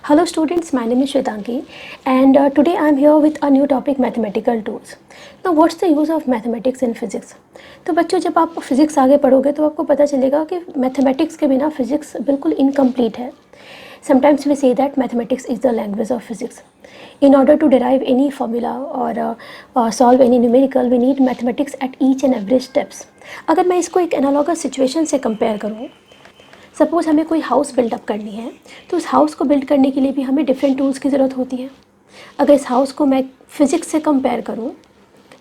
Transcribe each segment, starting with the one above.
Hello students, my name is Shwetangi and today I am here with a new topic mathematical tools. Now what's the use of mathematics in physics? तो बच्चों जब आप physics आगे पढ़ोगे तो आपको पता चलेगा कि मैथमेटिक्स के बिना फिज़िक्स बिल्कुल इनकम्प्लीट है. Sometimes we say that mathematics is the language of physics. In order to derive any formula or solve any numerical, we need mathematics at each and every steps. अगर मैं इसको एक analogous situation से compare करूँ, suppose हमें कोई house buildup करनी है तो उस हाउस को बिल्ड करने के लिए भी हमें डिफरेंट टूल्स की ज़रूरत होती है. अगर इस हाउस को मैं फ़िज़िक्स से कंपेयर करूँ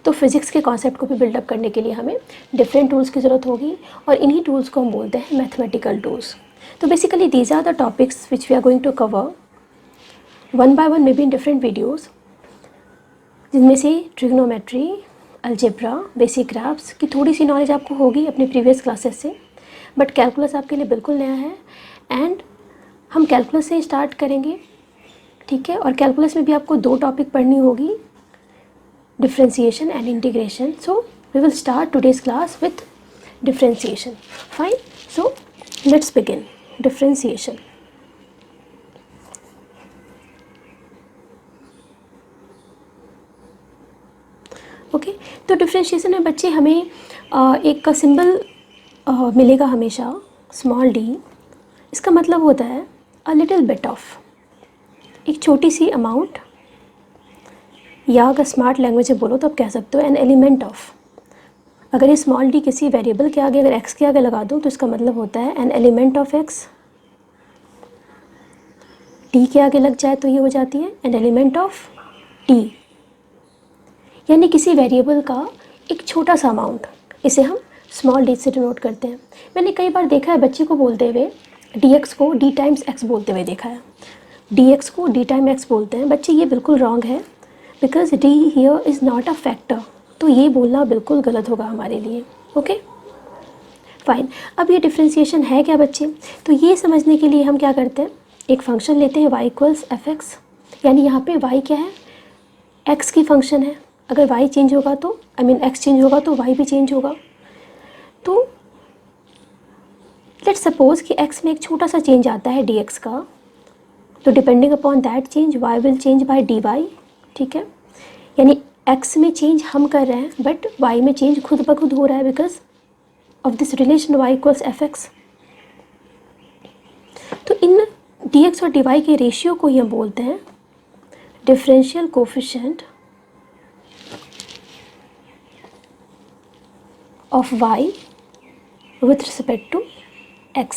तो फिज़िक्स के कॉन्सेप्ट को भी बिल्डअप करने के लिए हमें डिफरेंट टूल्स की ज़रूरत होगी और इन्हीं टूल्स को हम बोलते हैं मैथमेटिकल टूल्स. तो basically these are the topics which we are going to cover one by one, maybe in different videos, जिनमें से ट्रिग्नोमेट्री, अलजेब्रा, बेसिक ग्राफ्स की थोड़ी सी नॉलेज आपको होगी अपनी प्रीवियस क्लासेस से, बट कैलकुलस आपके लिए बिल्कुल नया है एंड हम कैलकुलस से स्टार्ट करेंगे. ठीक है, और कैलकुलस में भी आपको दो टॉपिक पढ़नी होगी, differentiation and integration. So we will start today's class with differentiation. Fine, so let's begin. Differentiation. Okay, तो डिफरेंशिएशन में बच्चे हमें एक का सिंबल मिलेगा हमेशा, स्मॉल डी. इसका मतलब होता है अ लिटिल बिट ऑफ, एक छोटी सी अमाउंट, या अगर स्मार्ट लैंग्वेज में बोलो तो आप कह सकते हो एन एलिमेंट ऑफ. अगर ये स्मॉल डी किसी वेरिएबल के आगे अगर एक्स के आगे लगा दूँ तो इसका मतलब होता है an element of x. T के आगे लग जाए तो ये हो जाती है एन एलिमेंट ऑफ टी, यानी किसी वेरिएबल का एक छोटा सा अमाउंट. इसे हम स्मॉल डी से डिनोट करते हैं. मैंने कई बार देखा है बच्चे को बोलते हुए डी एक्स को डी टाइम्स एक्स बोलते हुए देखा है. डी एक्स को डी टाइम एक्स बोलते हैं. बच्चे ये बिल्कुल रॉन्ग है, because D here is not a factor. तो ये बोलना बिल्कुल गलत होगा हमारे लिए. Okay fine. अब ये डिफ्रेंशिएशन है क्या बच्चे? तो ये समझने के लिए हम क्या करते हैं, एक फंक्शन लेते हैं y इक्वल्स एफ एक्स, यानी यहाँ पे y क्या है, x की फंक्शन है. अगर y चेंज होगा तो x चेंज होगा तो y भी चेंज होगा. तो लेट्स सपोज कि x में एक छोटा सा चेंज आता है dx का, तो depending upon that change y will change bye dy. ठीक है, यानी x में चेंज हम कर रहे हैं बट y में चेंज खुद ब खुद हो रहा है because of this relation y equals f x. तो इन dx और dy के रेशियो को ही हम बोलते हैं differential coefficient of y with respect to x.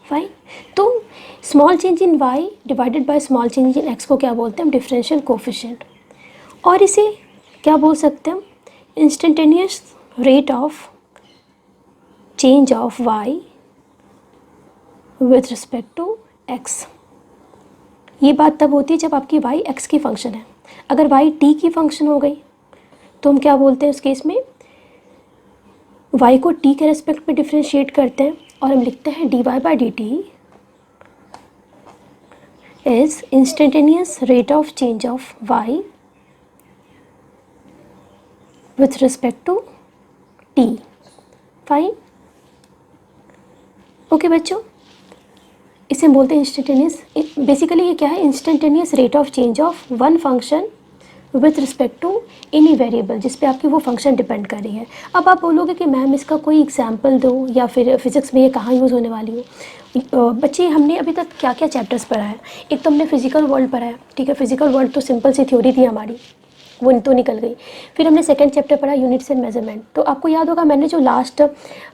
Fine. तो small change in y divided by small change in x को क्या बोलते हैं हम, डिफरेंशियल कोफिशिएंट. और इसे क्या बोल सकते हैं हम, instantaneous rate of change of y with respect to x. ये बात तब होती है जब आपकी y x की फंक्शन है. अगर y t की फंक्शन हो गई तो हम क्या बोलते हैं उस केस में, y को t के रेस्पेक्ट में डिफ्रेंशिएट करते हैं और हम लिखते हैं dy by d t is instantaneous rate of change of y with respect to t. Fine. Okay बच्चों, इसे हम बोलते हैं इंस्टेंटेनियस. बेसिकली ये क्या है, instantaneous rate of change of one function with respect to any variable जिस पे आपकी वो फंक्शन डिपेंड कर रही है. अब आप बोलोगे कि मैम इसका कोई एग्जांपल दो या फिर फिज़िक्स में ये कहाँ यूज़ होने वाली हो. बच्चे हमने अभी तक क्या क्या चैप्टर्स पढ़ा है. एक तो हमने फिजिकल वर्ल्ड पढ़ा है. ठीक है, फिजिकल वर्ल्ड तो सिंपल सी थ्योरी थी हमारी, वो तो निकल गई. फिर हमने सेकंड चैप्टर पढ़ा यूनिट्स एंड मेजरमेंट. तो आपको याद होगा मैंने जो लास्ट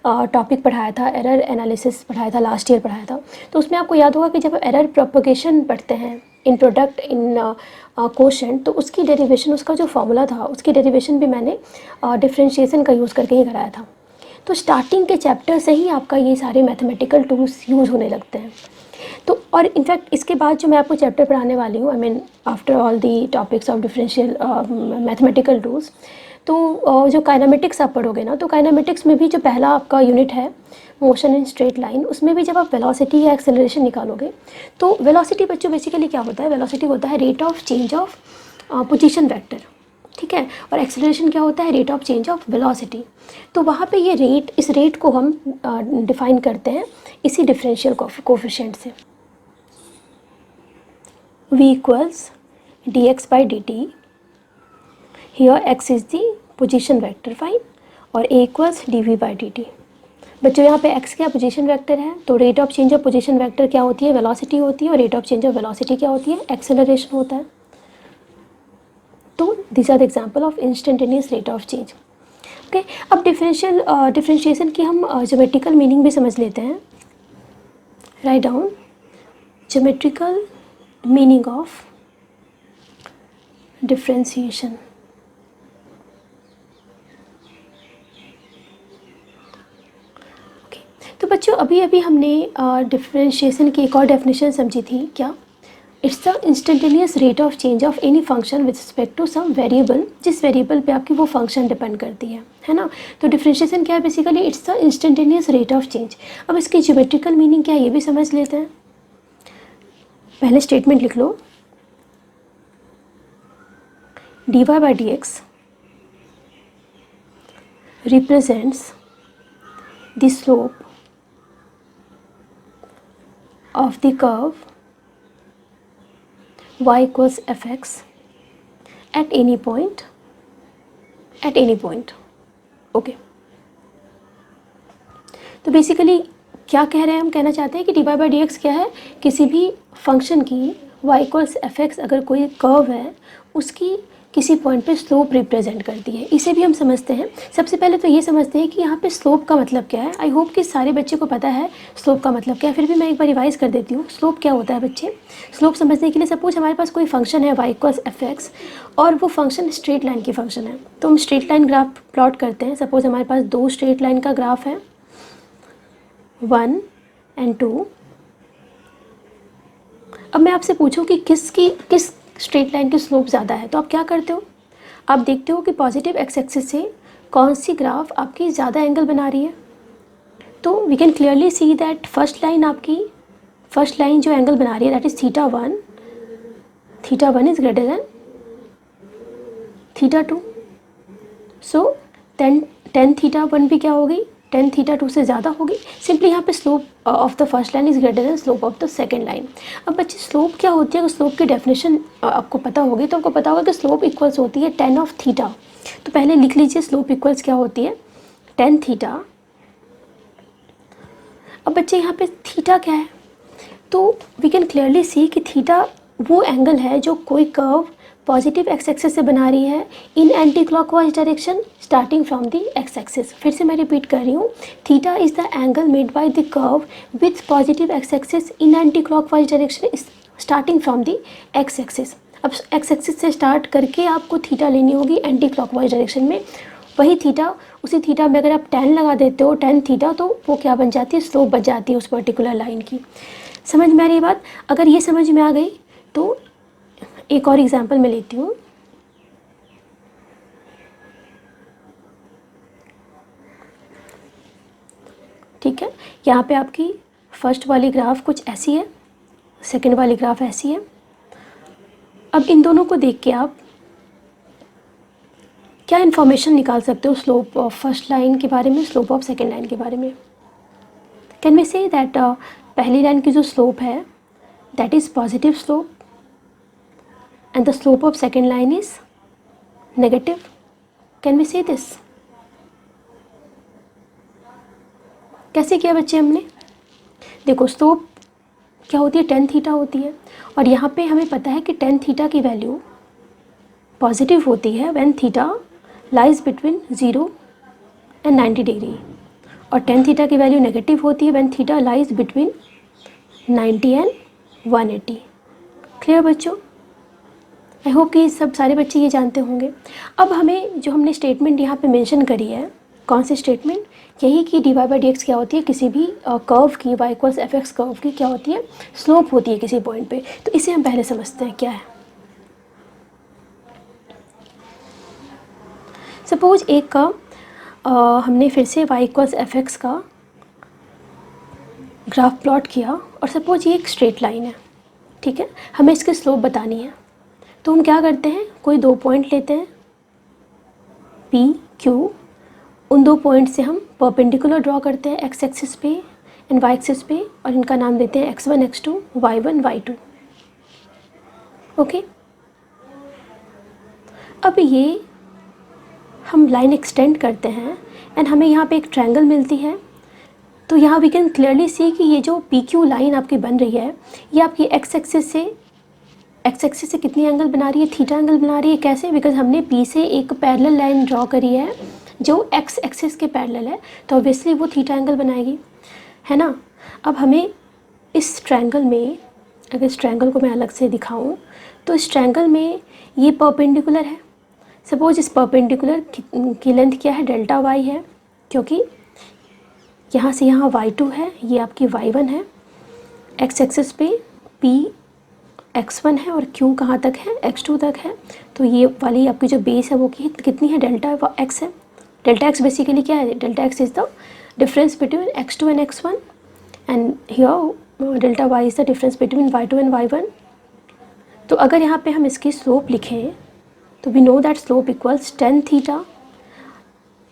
टॉपिक पढ़ाया था, एरर एनालिसिस पढ़ाया था, लास्ट ईयर पढ़ाया था. तो उसमें आपको याद होगा कि जब एरर प्रोपगेशन पढ़ते हैं इन प्रोडक्ट इन क्वोशंट, तो उसकी डेरिवेशन, उसका जो फॉर्मूला था उसकी डेरिवेशन भी मैंने डिफरेंशिएशन का यूज़ करके ही कराया था. तो स्टार्टिंग के चैप्टर से ही आपका ये सारे मैथमेटिकल टूल्स यूज़ होने लगते हैं. तो और इनफैक्ट इसके बाद जो मैं आपको चैप्टर पढ़ाने वाली हूँ, after all the topics of differential mathematical tools, तो जो काइनेमेटिक्स आप पढ़ोगे ना, तो काइनेमेटिक्स में भी जो पहला आपका यूनिट है मोशन इन स्ट्रेट लाइन, उसमें भी जब आप वेलोसिटी या एक्सेलरेशन निकालोगे तो वेलोसिटी बच्चों बेसिकली क्या होता है, वेलोसिटी होता है rate of change of position vector. ठीक है, और एक्सेलरेशन क्या होता है, rate of change of velocity. तो वहाँ पे ये रेट, इस रेट को हम डिफाइन करते हैं इसी डिफरेंशियल कोफिशिएंट से. v equals dx by dt. Here x is the position vector, fine, और a equals dv by dt. बच्चों यहाँ पे x क्या पोजीशन वेक्टर है, तो rate of change of position vector क्या होती है, वेलोसिटी होती है, और rate of change of velocity क्या होती है, एक्सेलरेशन होता है. तो this are the example of instantaneous rate of change. Okay, अब डिफरेंशिएशन की हम ज्योमेट्रिकल मीनिंग भी समझ लेते हैं. Write down geometrical meaning of differentiation. तो बच्चों अभी अभी हमने डिफरेंशिएशन की एक और डेफिनेशन समझी थी. क्या? It's the instantaneous rate of change of any function with respect to some variable, जिस वेरिएबल पे आपकी वो फंक्शन डिपेंड करती है ना. तो डिफरेंशिएशन क्या है, basically it's the instantaneous rate of change. अब इसकी ज्योमेट्रिकल मीनिंग क्या है ये भी समझ लेते हैं. पहले स्टेटमेंट लिख लो, dy by dx represents the slope of the curve y equals fx at any point. Okay, तो बेसिकली क्या कह रहे हैं, हम कहना चाहते हैं कि dy by dx क्या है, किसी भी फंक्शन की y equals fx अगर कोई कर्व है उसकी किसी पॉइंट पे स्लोप रिप्रेजेंट करती है. इसे भी हम समझते हैं. सबसे पहले तो ये समझते हैं कि यहाँ पे स्लोप का मतलब क्या है. आई होप कि सारे बच्चे को पता है स्लोप का मतलब क्या है, फिर भी मैं एक बार रिवाइज कर देती हूँ. स्लोप क्या होता है बच्चे? स्लोप समझने के लिए सपोज हमारे पास कोई फंक्शन है y इक्वल्स fx और वो फंक्शन स्ट्रेट लाइन की फंक्शन है, तो हम स्ट्रेट लाइन ग्राफ प्लॉट करते हैं. सपोज हमारे पास दो स्ट्रेट लाइन का ग्राफ है 1 और 2. अब मैं आपसे पूछूं कि किस स्ट्रेट लाइन की स्लोप ज़्यादा है, तो आप क्या करते हो, आप देखते हो कि पॉजिटिव एक्स एक्सिस से कौन सी ग्राफ आपकी ज़्यादा एंगल बना रही है. तो we can clearly see that first line जो एंगल बना रही है that is θ1 is greater than θ2. So tan θ1 भी क्या होगी, tan θ2 से ज़्यादा होगी. सिंपली यहाँ पे slope of the first line is greater then slope of the second line. अब बच्चे स्लोप क्या होती है, अगर स्लोप की डेफिनेशन आपको पता होगी तो आपको पता होगा कि स्लोप इक्वल्स होती है tan ऑफ थीटा. तो पहले लिख लीजिए स्लोप इक्वल्स क्या होती है, tan थीटा. अब बच्चे यहाँ पे थीटा क्या है, तो वी कैन क्लियरली सी कि थीटा वो एंगल है जो कोई कर्व पॉजिटिव एक्स एक्सिस से बना रही है in anticlockwise direction starting from the x axis. फिर से मैं रिपीट कर रही हूँ, theta is the angle made by the curve with positive x axis in anticlockwise direction starting from the x axis. अब x axis से start करके आपको थीटा लेनी होगी एंटी क्लॉकवाइज डायरेक्शन में. वही थीटा, उसी थीटा में अगर आप tan लगा देते हो tan थीटा, तो वो क्या बन जाती है, स्लोप बच जाती है उस पर्टिकुलर लाइन की. समझ में आ रही है बात? अगर ये समझ में आ गई तो एक और एग्जांपल मैं लेती हूँ. ठीक है, यहाँ पे आपकी फर्स्ट वाली ग्राफ कुछ ऐसी है, सेकंड वाली ग्राफ ऐसी है. अब इन दोनों को देख के आप क्या इन्फॉर्मेशन निकाल सकते हो स्लोप ऑफ फर्स्ट लाइन के बारे में, स्लोप ऑफ सेकंड लाइन के बारे में. कैन वी से दैट पहली लाइन की जो स्लोप है that is positive slope and the slope of second line is negative. Can we say this? कैसे किया बच्चे हमने? देखो स्लोप क्या होती है, tan थीटा होती है, और यहाँ पे हमें पता है कि tan थीटा की वैल्यू पॉजिटिव होती है when theta lies between 0 and 90 degree, और tan थीटा की वैल्यू नेगेटिव होती है when theta lies between 90 and 180. Clear बच्चों? आई होप कि सब सारे बच्चे ये जानते होंगे. अब हमें जो हमने स्टेटमेंट यहाँ पे मेंशन करी है, कौन सी स्टेटमेंट, यही कि dy by dx क्या होती है, किसी भी कर्व की y इक्वल्स fx कर्व की क्या होती है, स्लोप होती है किसी पॉइंट पे. तो इसे हम पहले समझते हैं क्या है. सपोज एक का हमने फिर से y इक्वल्स fx का ग्राफ प्लॉट किया, और सपोज ये एक स्ट्रेट लाइन है. ठीक है, हमें इसकी स्लोप बतानी है. तो हम क्या करते हैं, कोई दो पॉइंट लेते हैं P Q, उन दो पॉइंट से हम परपेंडिकुलर ड्रॉ करते हैं एक्स एक्सिस पे एंड वाई एक्सिस पे, और इनका नाम देते हैं x1 x2 y1 y2. Okay, अब ये हम लाइन एक्सटेंड करते हैं एंड हमें यहाँ पे एक ट्रायंगल मिलती है। तो यहाँ वी कैन क्लियरली सी कि ये जो पी क्यू लाइन आपकी बन रही है ये आपकी एक्स एक्सिस से कितनी एंगल बना रही है, थीटा एंगल बना रही है। कैसे? बिकॉज हमने पी से एक पैरेलल लाइन ड्रॉ करी है जो एक्स एक्सिस के पैरेलल है, तो ऑब्वियसली वो थीटा एंगल बनाएगी, है ना। अब हमें इस ट्रायंगल में, अगर इस ट्रायंगल को मैं अलग से दिखाऊं तो इस ट्रायंगल में ये परपेंडिकुलर है। सपोज इस परपेंडिकुलर की लेंथ क्या है, डेल्टा वाई है, क्योंकि यहाँ से यहाँ y2 है, ये आपकी y1 है। एक्स एक्सिस पे p x1 है और q कहाँ तक है, x2 तक है। तो ये वाली आपकी जो बेस है वो कितनी है, डेल्टा x है। डेल्टा x बेसिकली क्या है, delta x is the difference between x2 and x1 and here delta y is the difference between y2 and y1। तो अगर यहाँ पे हम इसकी स्लोप लिखें तो we know that slope equals tan theta.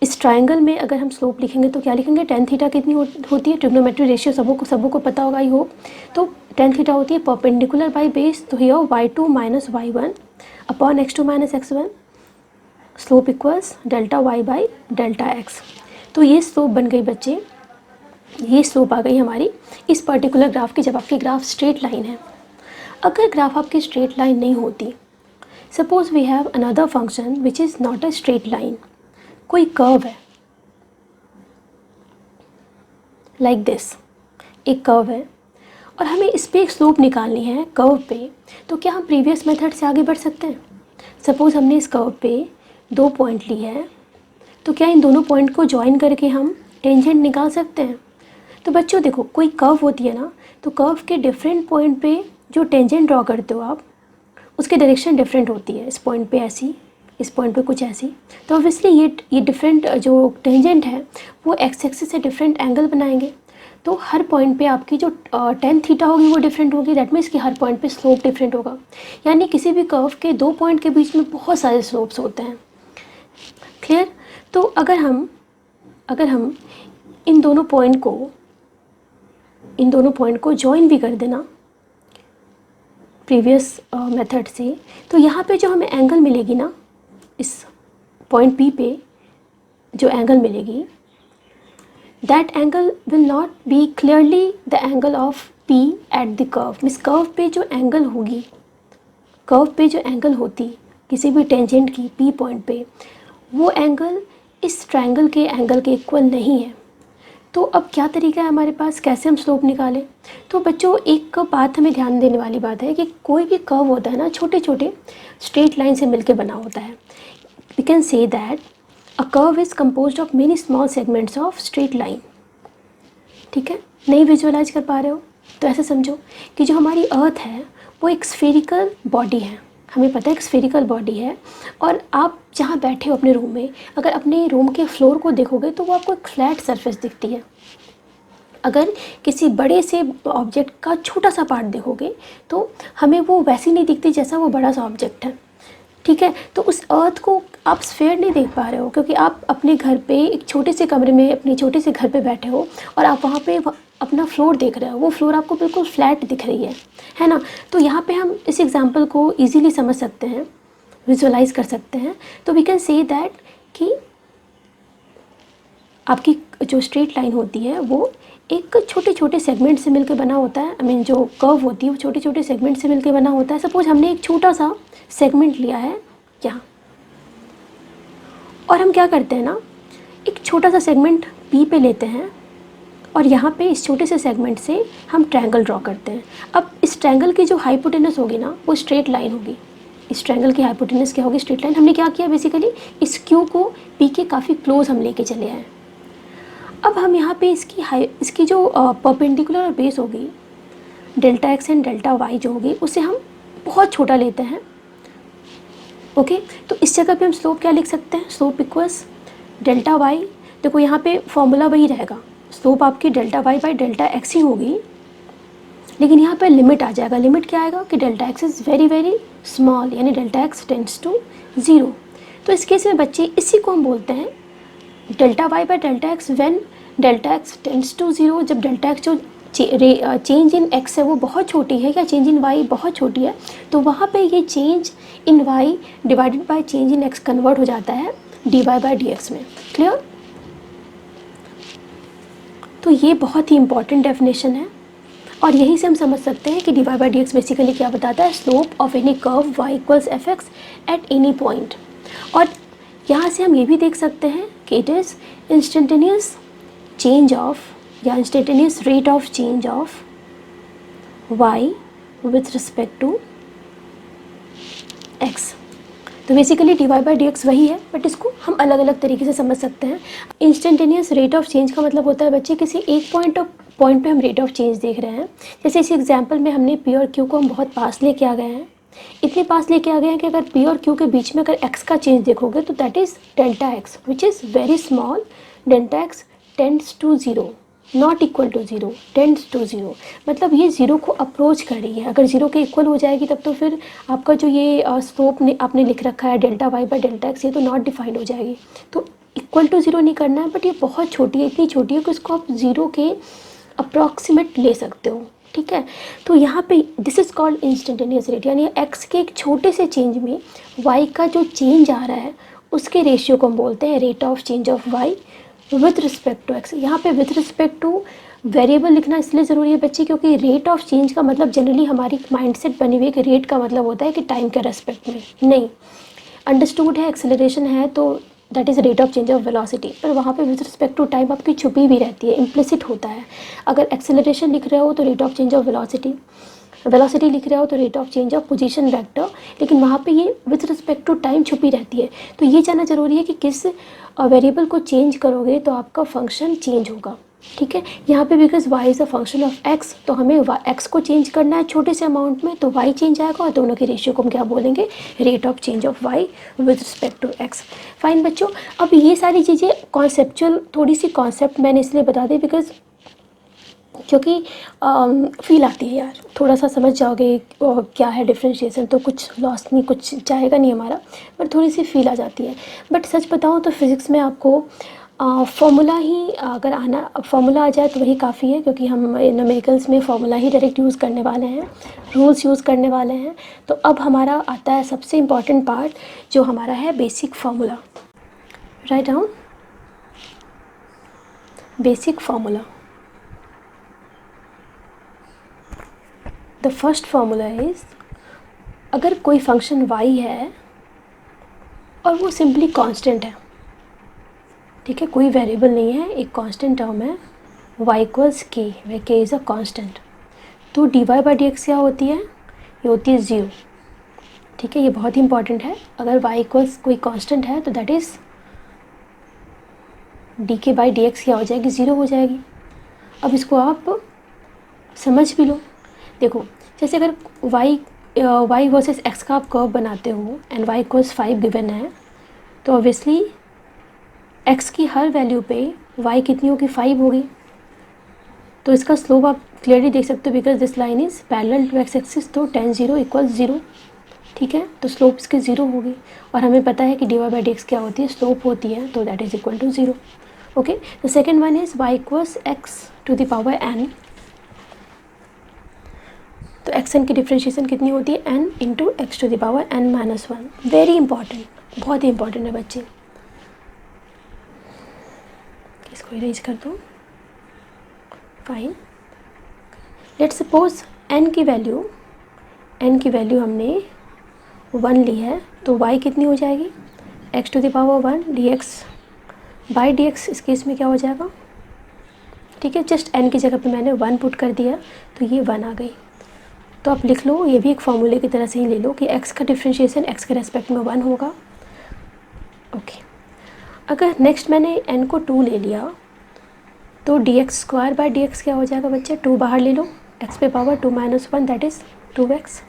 इस ट्रायंगल में अगर हम स्लोप लिखेंगे तो क्या लिखेंगे, tan थीटा कितनी होती है, ट्रिग्नोमेट्री रेशियो सबों को पता होगा, आई होप। तो tan थीटा होती है परपेंडिकुलर बाय बेस, तो here y2 minus y1 upon x2 minus x1, slope equals delta y by delta x। तो ये स्लोप बन गई बच्चे, ये स्लोप आ गई हमारी इस पर्टिकुलर ग्राफ की, जब आपकी ग्राफ स्ट्रेट लाइन है। अगर ग्राफ आपकी स्ट्रेट लाइन नहीं होती, suppose we have another function which is not a straight line, कोई कर्व है लाइक दिस, एक कर्व है और हमें इस पर एक स्लोप निकालनी है कर्व पे, तो क्या हम प्रीवियस मेथड से आगे बढ़ सकते हैं। सपोज हमने इस कर्व पे 2 पॉइंट ली है, तो क्या इन दोनों पॉइंट को ज्वाइन करके हम टेंजेंट निकाल सकते हैं। तो बच्चों देखो, कोई कर्व होती है ना, तो कर्व के डिफरेंट पॉइंट पे जो टेंजेंट ड्रॉ करते हो आप, उसकी डायरेक्शन डिफरेंट होती है। इस पॉइंट पे ऐसी, इस पॉइंट पे कुछ ऐसी। तो ऑब्वियसली ये डिफरेंट जो टेंजेंट है वो एक्स एक्सिस से डिफरेंट एंगल बनाएंगे। तो हर पॉइंट पे आपकी जो tan थीटा होगी वो डिफरेंट होगी। दैट मीन्स कि हर पॉइंट पे स्लोप डिफरेंट होगा। यानी किसी भी कर्व के 2 पॉइंट के बीच में बहुत सारे स्लोप्स होते हैं। क्लियर? तो अगर हम इन दोनों पॉइंट को जॉइन भी कर देना प्रीवियस मेथड से, तो यहाँ पे जो हमें एंगल मिलेगी ना, इस पॉइंट P पे जो एंगल मिलेगी, that angle will not be clearly the angle of P at the curve. Means curve पे जो एंगल होती किसी भी टेंजेंट की P पॉइंट पे, वो एंगल इस ट्रायंगल के एंगल के इक्वल नहीं है। तो अब क्या तरीका है हमारे पास, कैसे हम स्लोप निकालें। तो बच्चों एक बात हमें ध्यान देने वाली बात है कि कोई भी कर्व होता है ना, छोटे छोटे स्ट्रेट लाइन से मिलकर बना होता है। We can say that a curve is composed of many small segments of straight line. ठीक है, नहीं विजुअलाइज कर पा रहे हो तो ऐसे समझो कि जो हमारी अर्थ है वो एक स्फेरिकल बॉडी है। हमें पता है एक स्फेरिकल बॉडी है, और आप जहाँ बैठे हो अपने रूम में, अगर अपने रूम के फ्लोर को देखोगे तो वो आपको एक फ्लैट सरफेस दिखती है। अगर किसी बड़े से ऑब्जेक्ट का छोटा सा पार्ट देखोगे तो हमें वो वैसी नहीं दिखती जैसा वो बड़ा सा ऑब्जेक्ट है। ठीक है, तो उस अर्थ को आप स्फेयर नहीं देख पा रहे हो, क्योंकि आप अपने घर पे एक छोटे से कमरे में, अपने छोटे से घर पे बैठे हो और आप वहाँ पे अपना फ्लोर देख रहे हो। वो फ्लोर आपको बिल्कुल फ्लैट दिख रही है ना। तो यहाँ पे हम इस एग्जांपल को इजीली समझ सकते हैं, विजुअलाइज कर सकते हैं। तो वी कैन से दैट कि आपकी जो स्ट्रेट लाइन होती है वो एक छोटे छोटे सेगमेंट से मिलकर बना होता है। जो कर्व होती है वो छोटे छोटे सेगमेंट से मिलकर बना होता है। सपोज हमने एक छोटा सा सेगमेंट लिया है यहाँ, और हम क्या करते हैं ना, एक छोटा सा सेगमेंट P पे लेते हैं और यहाँ पे इस छोटे से सेगमेंट से हम ट्रायंगल ड्रॉ करते हैं। अब इस ट्रायंगल की जो हाइपोटेनस होगी ना, वो स्ट्रेट लाइन होगी। इस ट्रायंगल की हाइपोटेनस क्या होगी, स्ट्रेट लाइन। हमने क्या किया, बेसिकली इस Q को P के काफ़ी क्लोज हम लेके चले आए। अब हम यहाँ पे इसकी जो परपेंडिकुलर बेस होगी, delta x and delta y जो होगी, उसे हम बहुत छोटा लेते हैं। ओके, तो इस जगह पे हम स्लोप क्या लिख सकते हैं, स्लोप इक्वल्स डेल्टा y। देखो यहाँ पे फॉर्मूला वही रहेगा, स्लोप आपकी delta y by delta x ही होगी, लेकिन यहाँ पे लिमिट आ जाएगा। लिमिट क्या आएगा कि delta x is very very small, यानी डेल्टा x टेंड्स टू 0। तो इस केस में बच्चे इसी को हम बोलते हैं delta y by delta x when delta x tends to 0। जब डेल्टा x जो चेंज इन एक्स है वो बहुत छोटी है या चेंज इन वाई बहुत छोटी है, तो वहाँ पे ये change in y divided by change in x convert हो जाता है d y by d x में। क्लियर? तो ये बहुत ही इंपॉर्टेंट डेफिनेशन है और यहीं से हम समझ सकते हैं कि d y by d x basically क्या बताता है, slope of any curve y equals f x at any point. और यहाँ से हम ये भी देख सकते हैं कि it is instantaneous change of या instantaneous rate of change of y with respect to x। तो basically d y by d x वही है, बट इसको हम अलग अलग तरीके से समझ सकते हैं। इंस्टेंटेनियस रेट ऑफ चेंज का मतलब होता है बच्चे किसी एक पॉइंट पे हम रेट ऑफ चेंज देख रहे हैं। जैसे इस एग्जांपल में हमने पी और क्यू को हम बहुत पास लेके आ गए हैं, इतने पास लेके आ गए हैं कि अगर पी और क्यू के बीच में अगर x का चेंज देखोगे तो that is delta x which is very small. Delta x tends to zero, not equal to zero, tends to zero, मतलब ये ज़ीरो को अप्रोच कर रही है। अगर ज़ीरो के इक्वल हो जाएगी तब तो फिर आपका जो ये स्लोप आपने लिख रखा है delta y by delta x, ये तो नॉट डिफाइंड हो जाएगी। तो इक्वल टू ज़ीरो नहीं करना है, बट ये बहुत छोटी है, इतनी छोटी है कि उसको आप ज़ीरो के अप्रॉक्सीमेट ले सकते हो। ठीक है, तो यहाँ पे this is called instantaneous rate, यानी एक्स के एक छोटे से चेंज में वाई का जो चेंज आ रहा है उसके रेशियो को हम बोलते हैं rate of change of y with respect to x. यहाँ पे विथ रिस्पेक्ट टू वेरिएबल लिखना इसलिए ज़रूरी है बच्चे क्योंकि रेट ऑफ चेंज का मतलब जनरली हमारी माइंडसेट बनी हुई है कि रेट का मतलब होता है कि टाइम के रेस्पेक्ट में, नहीं। अंडरस्टूड है एक्सेलरेशन है तो that is rate of change of velocity, पर वहाँ पे विथ रिस्पेक्ट टू टाइम आपकी छुपी भी रहती है, इम्प्लिसिट होता है। अगर एक्सेलरेशन लिख रहे हो तो rate of change of velocity, velocity लिख रहे हो तो rate of change of position vector, लेकिन वहाँ पे ये विथ रिस्पेक्ट टू टाइम छुपी रहती है। तो ये जानना ज़रूरी है कि किस वेरिएबल को चेंज करोगे तो आपका फंक्शन चेंज होगा। ठीक है, यहाँ पे because y is a function of x, तो हमें x को चेंज करना है छोटे से अमाउंट में, तो y चेंज आएगा और दोनों के रेशियो को हम क्या बोलेंगे, rate of change of y with respect to x। Fine बच्चों, अब ये सारी चीज़ें कॉन्सेप्चुअल, थोड़ी सी कॉन्सेप्ट मैंने इसलिए बता दी बिकॉज क्योंकि फील आती है यार, थोड़ा सा समझ जाओगे क्या है डिफ्रेंशिएशन तो कुछ लॉस नहीं, कुछ जाएगा नहीं हमारा, बट थोड़ी सी फील आ जाती है। बट सच बताऊँ तो फिज़िक्स में आपको फॉर्मूला ही अगर आना, फॉर्मूला आ जाए तो वही काफ़ी है, क्योंकि हम न्यूमेरिकल्स में फॉर्मूला ही डायरेक्ट यूज़ करने वाले हैं, रूल्स यूज़ करने वाले हैं। तो अब हमारा आता है सबसे इम्पॉर्टेंट पार्ट जो हमारा है basic formula. Write down basic formula. The first formula is, अगर कोई फंक्शन y है और वो सिंपली कांस्टेंट है, ठीक है, कोई वेरिएबल नहीं है, एक कांस्टेंट टर्म है y equals k, where k is a constant, तो d y by d x क्या होती है, ये होती है ज़ीरो। ठीक है, ये बहुत ही इंपॉर्टेंट है। अगर y इक्वल्स कोई कांस्टेंट है तो दैट इज़ डी के बाई डी एक्स क्या हो जाएगी, ज़ीरो हो जाएगी। अब इसको आप समझ भी लो। देखो, जैसे अगर y वर्सेस x का आप कर्व बनाते हो एंड y इक्वल्स 5 गिवन है, तो ऑब्वियसली x की हर वैल्यू पे y कितनी होगी, 5 होगी। तो इसका स्लोप आप क्लियरली देख सकते हो because this line is parallel to x axis, तो tan 0 इक्वल्स 0। ठीक है, तो स्लोप इसकी 0 होगी और हमें पता है कि d y by d x क्या होती है, स्लोप होती है, तो that is equal to 0। Okay, the second one is y equals x to the power n, तो एक्स एन की डिफ्रेंशिएशन कितनी होती है, n into x to the power n minus 1। Very important, बहुत ही इंपॉर्टेंट है बच्चे। इसको इरेज कर दो। फाइन, लेट्स सपोज n की वैल्यू हमने 1 ली है, तो y कितनी हो जाएगी, x to the power 1 d x by d x, इस केस में क्या हो जाएगा। ठीक है, जस्ट n की जगह पे मैंने 1 पुट कर दिया तो ये 1 आ गई। तो आप लिख लो, ये भी एक फॉर्मूले की तरह से ही ले लो कि x का डिफ्रेंशिएशन x के रेस्पेक्ट में 1 होगा। ओके, अगर नेक्स्ट मैंने n को 2 ले लिया तो D x square by d x क्या हो जाएगा बच्चे, 2 बाहर ले लो, x पे power 2 minus 1 that is 2x,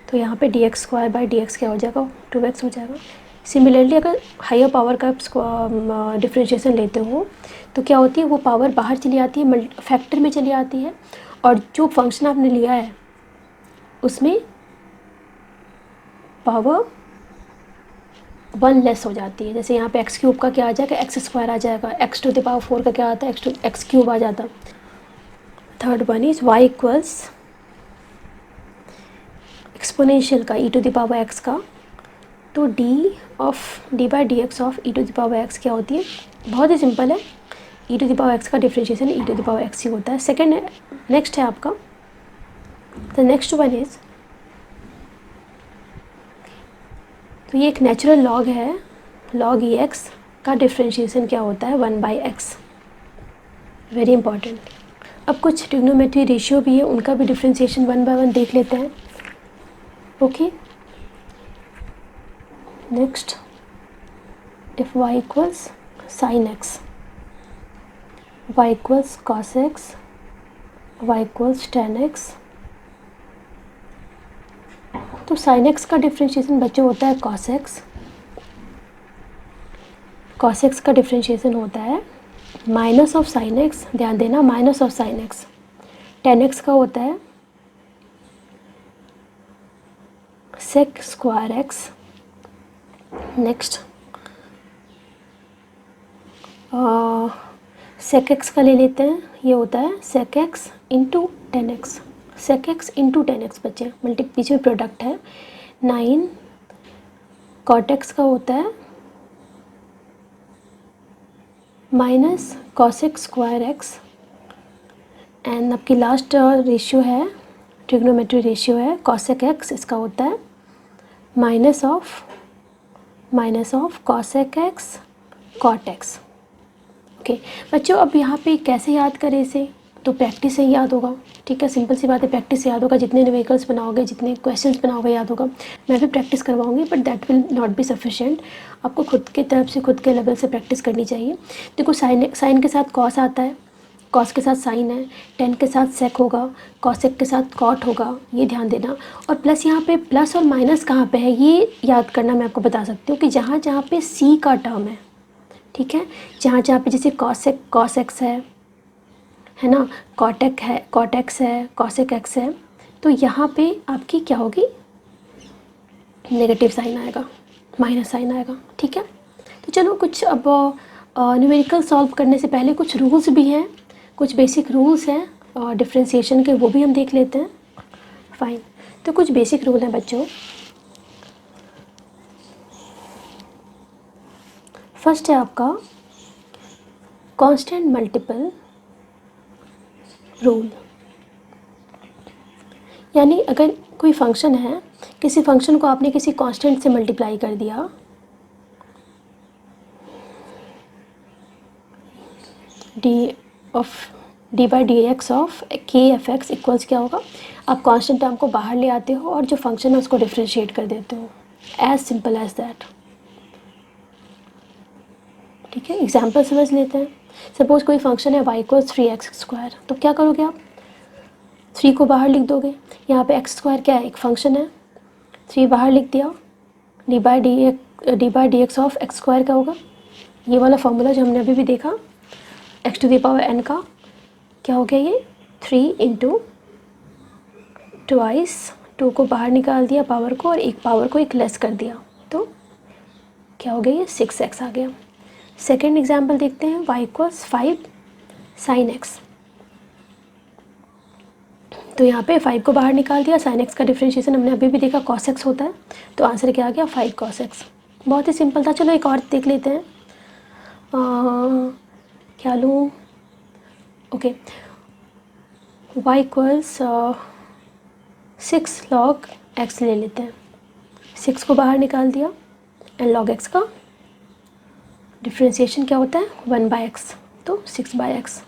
तो यहाँ पे D x square by d x क्या हो जाएगा, 2x हो जाएगा। सिमिलरली अगर हायर पावर का डिफ्रेंशिएशन लेते हो तो क्या होती है, वो पावर बाहर चली आती है, फैक्टर में चली आती है, और जो फंक्शन आपने लिया है उसमें पावर 1 लेस हो जाती है। जैसे यहाँ पे एक्स क्यूब का क्या आ जाएगा, एक्स स्क्वायर आ जाएगा, एक्स टू द पावर 4 का क्या आता है, एक्स क्यूब आ जाता। Third one is y equals exponential का e to the power x का, तो d by d x of e to the power x क्या होती है? बहुत ही सिंपल है, e to the power x का differentiation e to the power x ही होता है। सेकेंड है, नेक्स्ट है आपका, द नेक्स्ट वन इज, तो ये एक नेचुरल लॉग है, log ex का डिफ्रेंशिएशन क्या होता है? 1/x। Very important. अब कुछ ट्रिग्नोमेट्री रेशियो भी है, उनका भी डिफ्रेंशिएशन 1/1 देख लेते हैं। Okay, next, if y equals sin x, y equals cos x, y equals tan x, तो sin x का डिफ्रेंशिएशन बच्चों होता है cos x, cos x का डिफ्रेंशिएशन होता है माइनस ऑफ साइन एक्स, ध्यान देना minus of sine x, tan x का होता है sec square x. Next sec x का ले लेते हैं, ये होता है sec x into tan x, sec x into tan x बच्चे, बीच में प्रोडक्ट है 9, कॉट एक्स का होता है minus cosec square x, and आपकी लास्ट रेशियो है, ट्रिग्नोमेट्री रेशियो है कॉसेक एक्स, इसका होता है minus of cosec x cot x. Okay बच्चों, अब यहाँ पे कैसे याद करें इसे? तो प्रैक्टिस से ही याद होगा, ठीक है, सिंपल सी बात है, प्रैक्टिस से याद होगा, जितने न्यूमेरिकल्स बनाओगे, जितने क्वेश्चंस बनाओगे याद होगा। मैं भी प्रैक्टिस करवाऊंगी, but that will not be sufficient, आपको खुद की तरफ से, खुद के लेवल से प्रैक्टिस करनी चाहिए। देखो साइन के साथ कॉस आता है, कॉस के साथ साइन है, टेन के साथ सेक होगा, कॉसेक के साथ कॉट होगा, ये ध्यान देना। और प्लस यहाँ पे प्लस और माइनस कहाँ पे है ये याद करना, मैं आपको बता सकती हूँ कि जहाँ जहाँ पे सी का टर्म है, ठीक है, जहाँ जहाँ पे जैसे कॉस एक्स है ना, कॉटेक है, कॉटेक्स है, कॉसेक एक्स है, तो यहाँ पे आपकी क्या होगी? नेगेटिव साइन आएगा, माइनस साइन आएगा, ठीक है। तो चलो कुछ अब न्यूमेरिकल सॉल्व करने से पहले कुछ रूल्स भी हैं, कुछ बेसिक रूल्स हैं डिफ्रेंशिएशन के, वो भी हम देख लेते हैं। फाइन, तो कुछ बेसिक रूल हैं बच्चों। फर्स्ट है आपका कांस्टेंट मल्टीपल रूल, यानी अगर कोई फंक्शन है, किसी फंक्शन को आपने किसी कांस्टेंट से मल्टीप्लाई कर दिया, D by d x of के एफ एक्स इक्वल्स क्या होगा? आप कांस्टेंट टर्म को बाहर ले आते हो और जो फंक्शन है उसको डिफ्रेंशिएट कर देते हो, एज सिंपल एज दैट, ठीक है। एग्जाम्पल समझ लेते हैं। सपोज कोई फंक्शन है y इक्वल्स 3x², तो क्या करोगे आप? 3 को बाहर लिख दोगे, यहाँ पे x² क्या है? एक फंक्शन है, 3 बाहर लिख दिया, D by d x of x² क्या होगा? ये वाला फॉर्मूला जो हमने अभी भी देखा, x to the power n का क्या हो गया? ये 3 इंटू ट्वाइस, 2 को बाहर निकाल दिया पावर को, और एक पावर को एक लेस कर दिया, तो क्या हो गया? ये 6x आ गया। सेकेंड एग्जाम्पल देखते हैं, y इक्वल्स 5 साइन एक्स, तो यहाँ पे 5 को बाहर निकाल दिया, साइन एक्स का डिफ्रेंशिएशन हमने अभी भी देखा cos x होता है, तो आंसर क्या आ गया? 5 cos x। बहुत ही सिंपल था। चलो एक और देख लेते हैं, क्या लूँ? Okay, y equals 6 log x ले लेते हैं, 6 को बाहर निकाल दिया, एंड log x का डिफ्रेंशिएशन क्या होता है? 1/x, तो 6/x,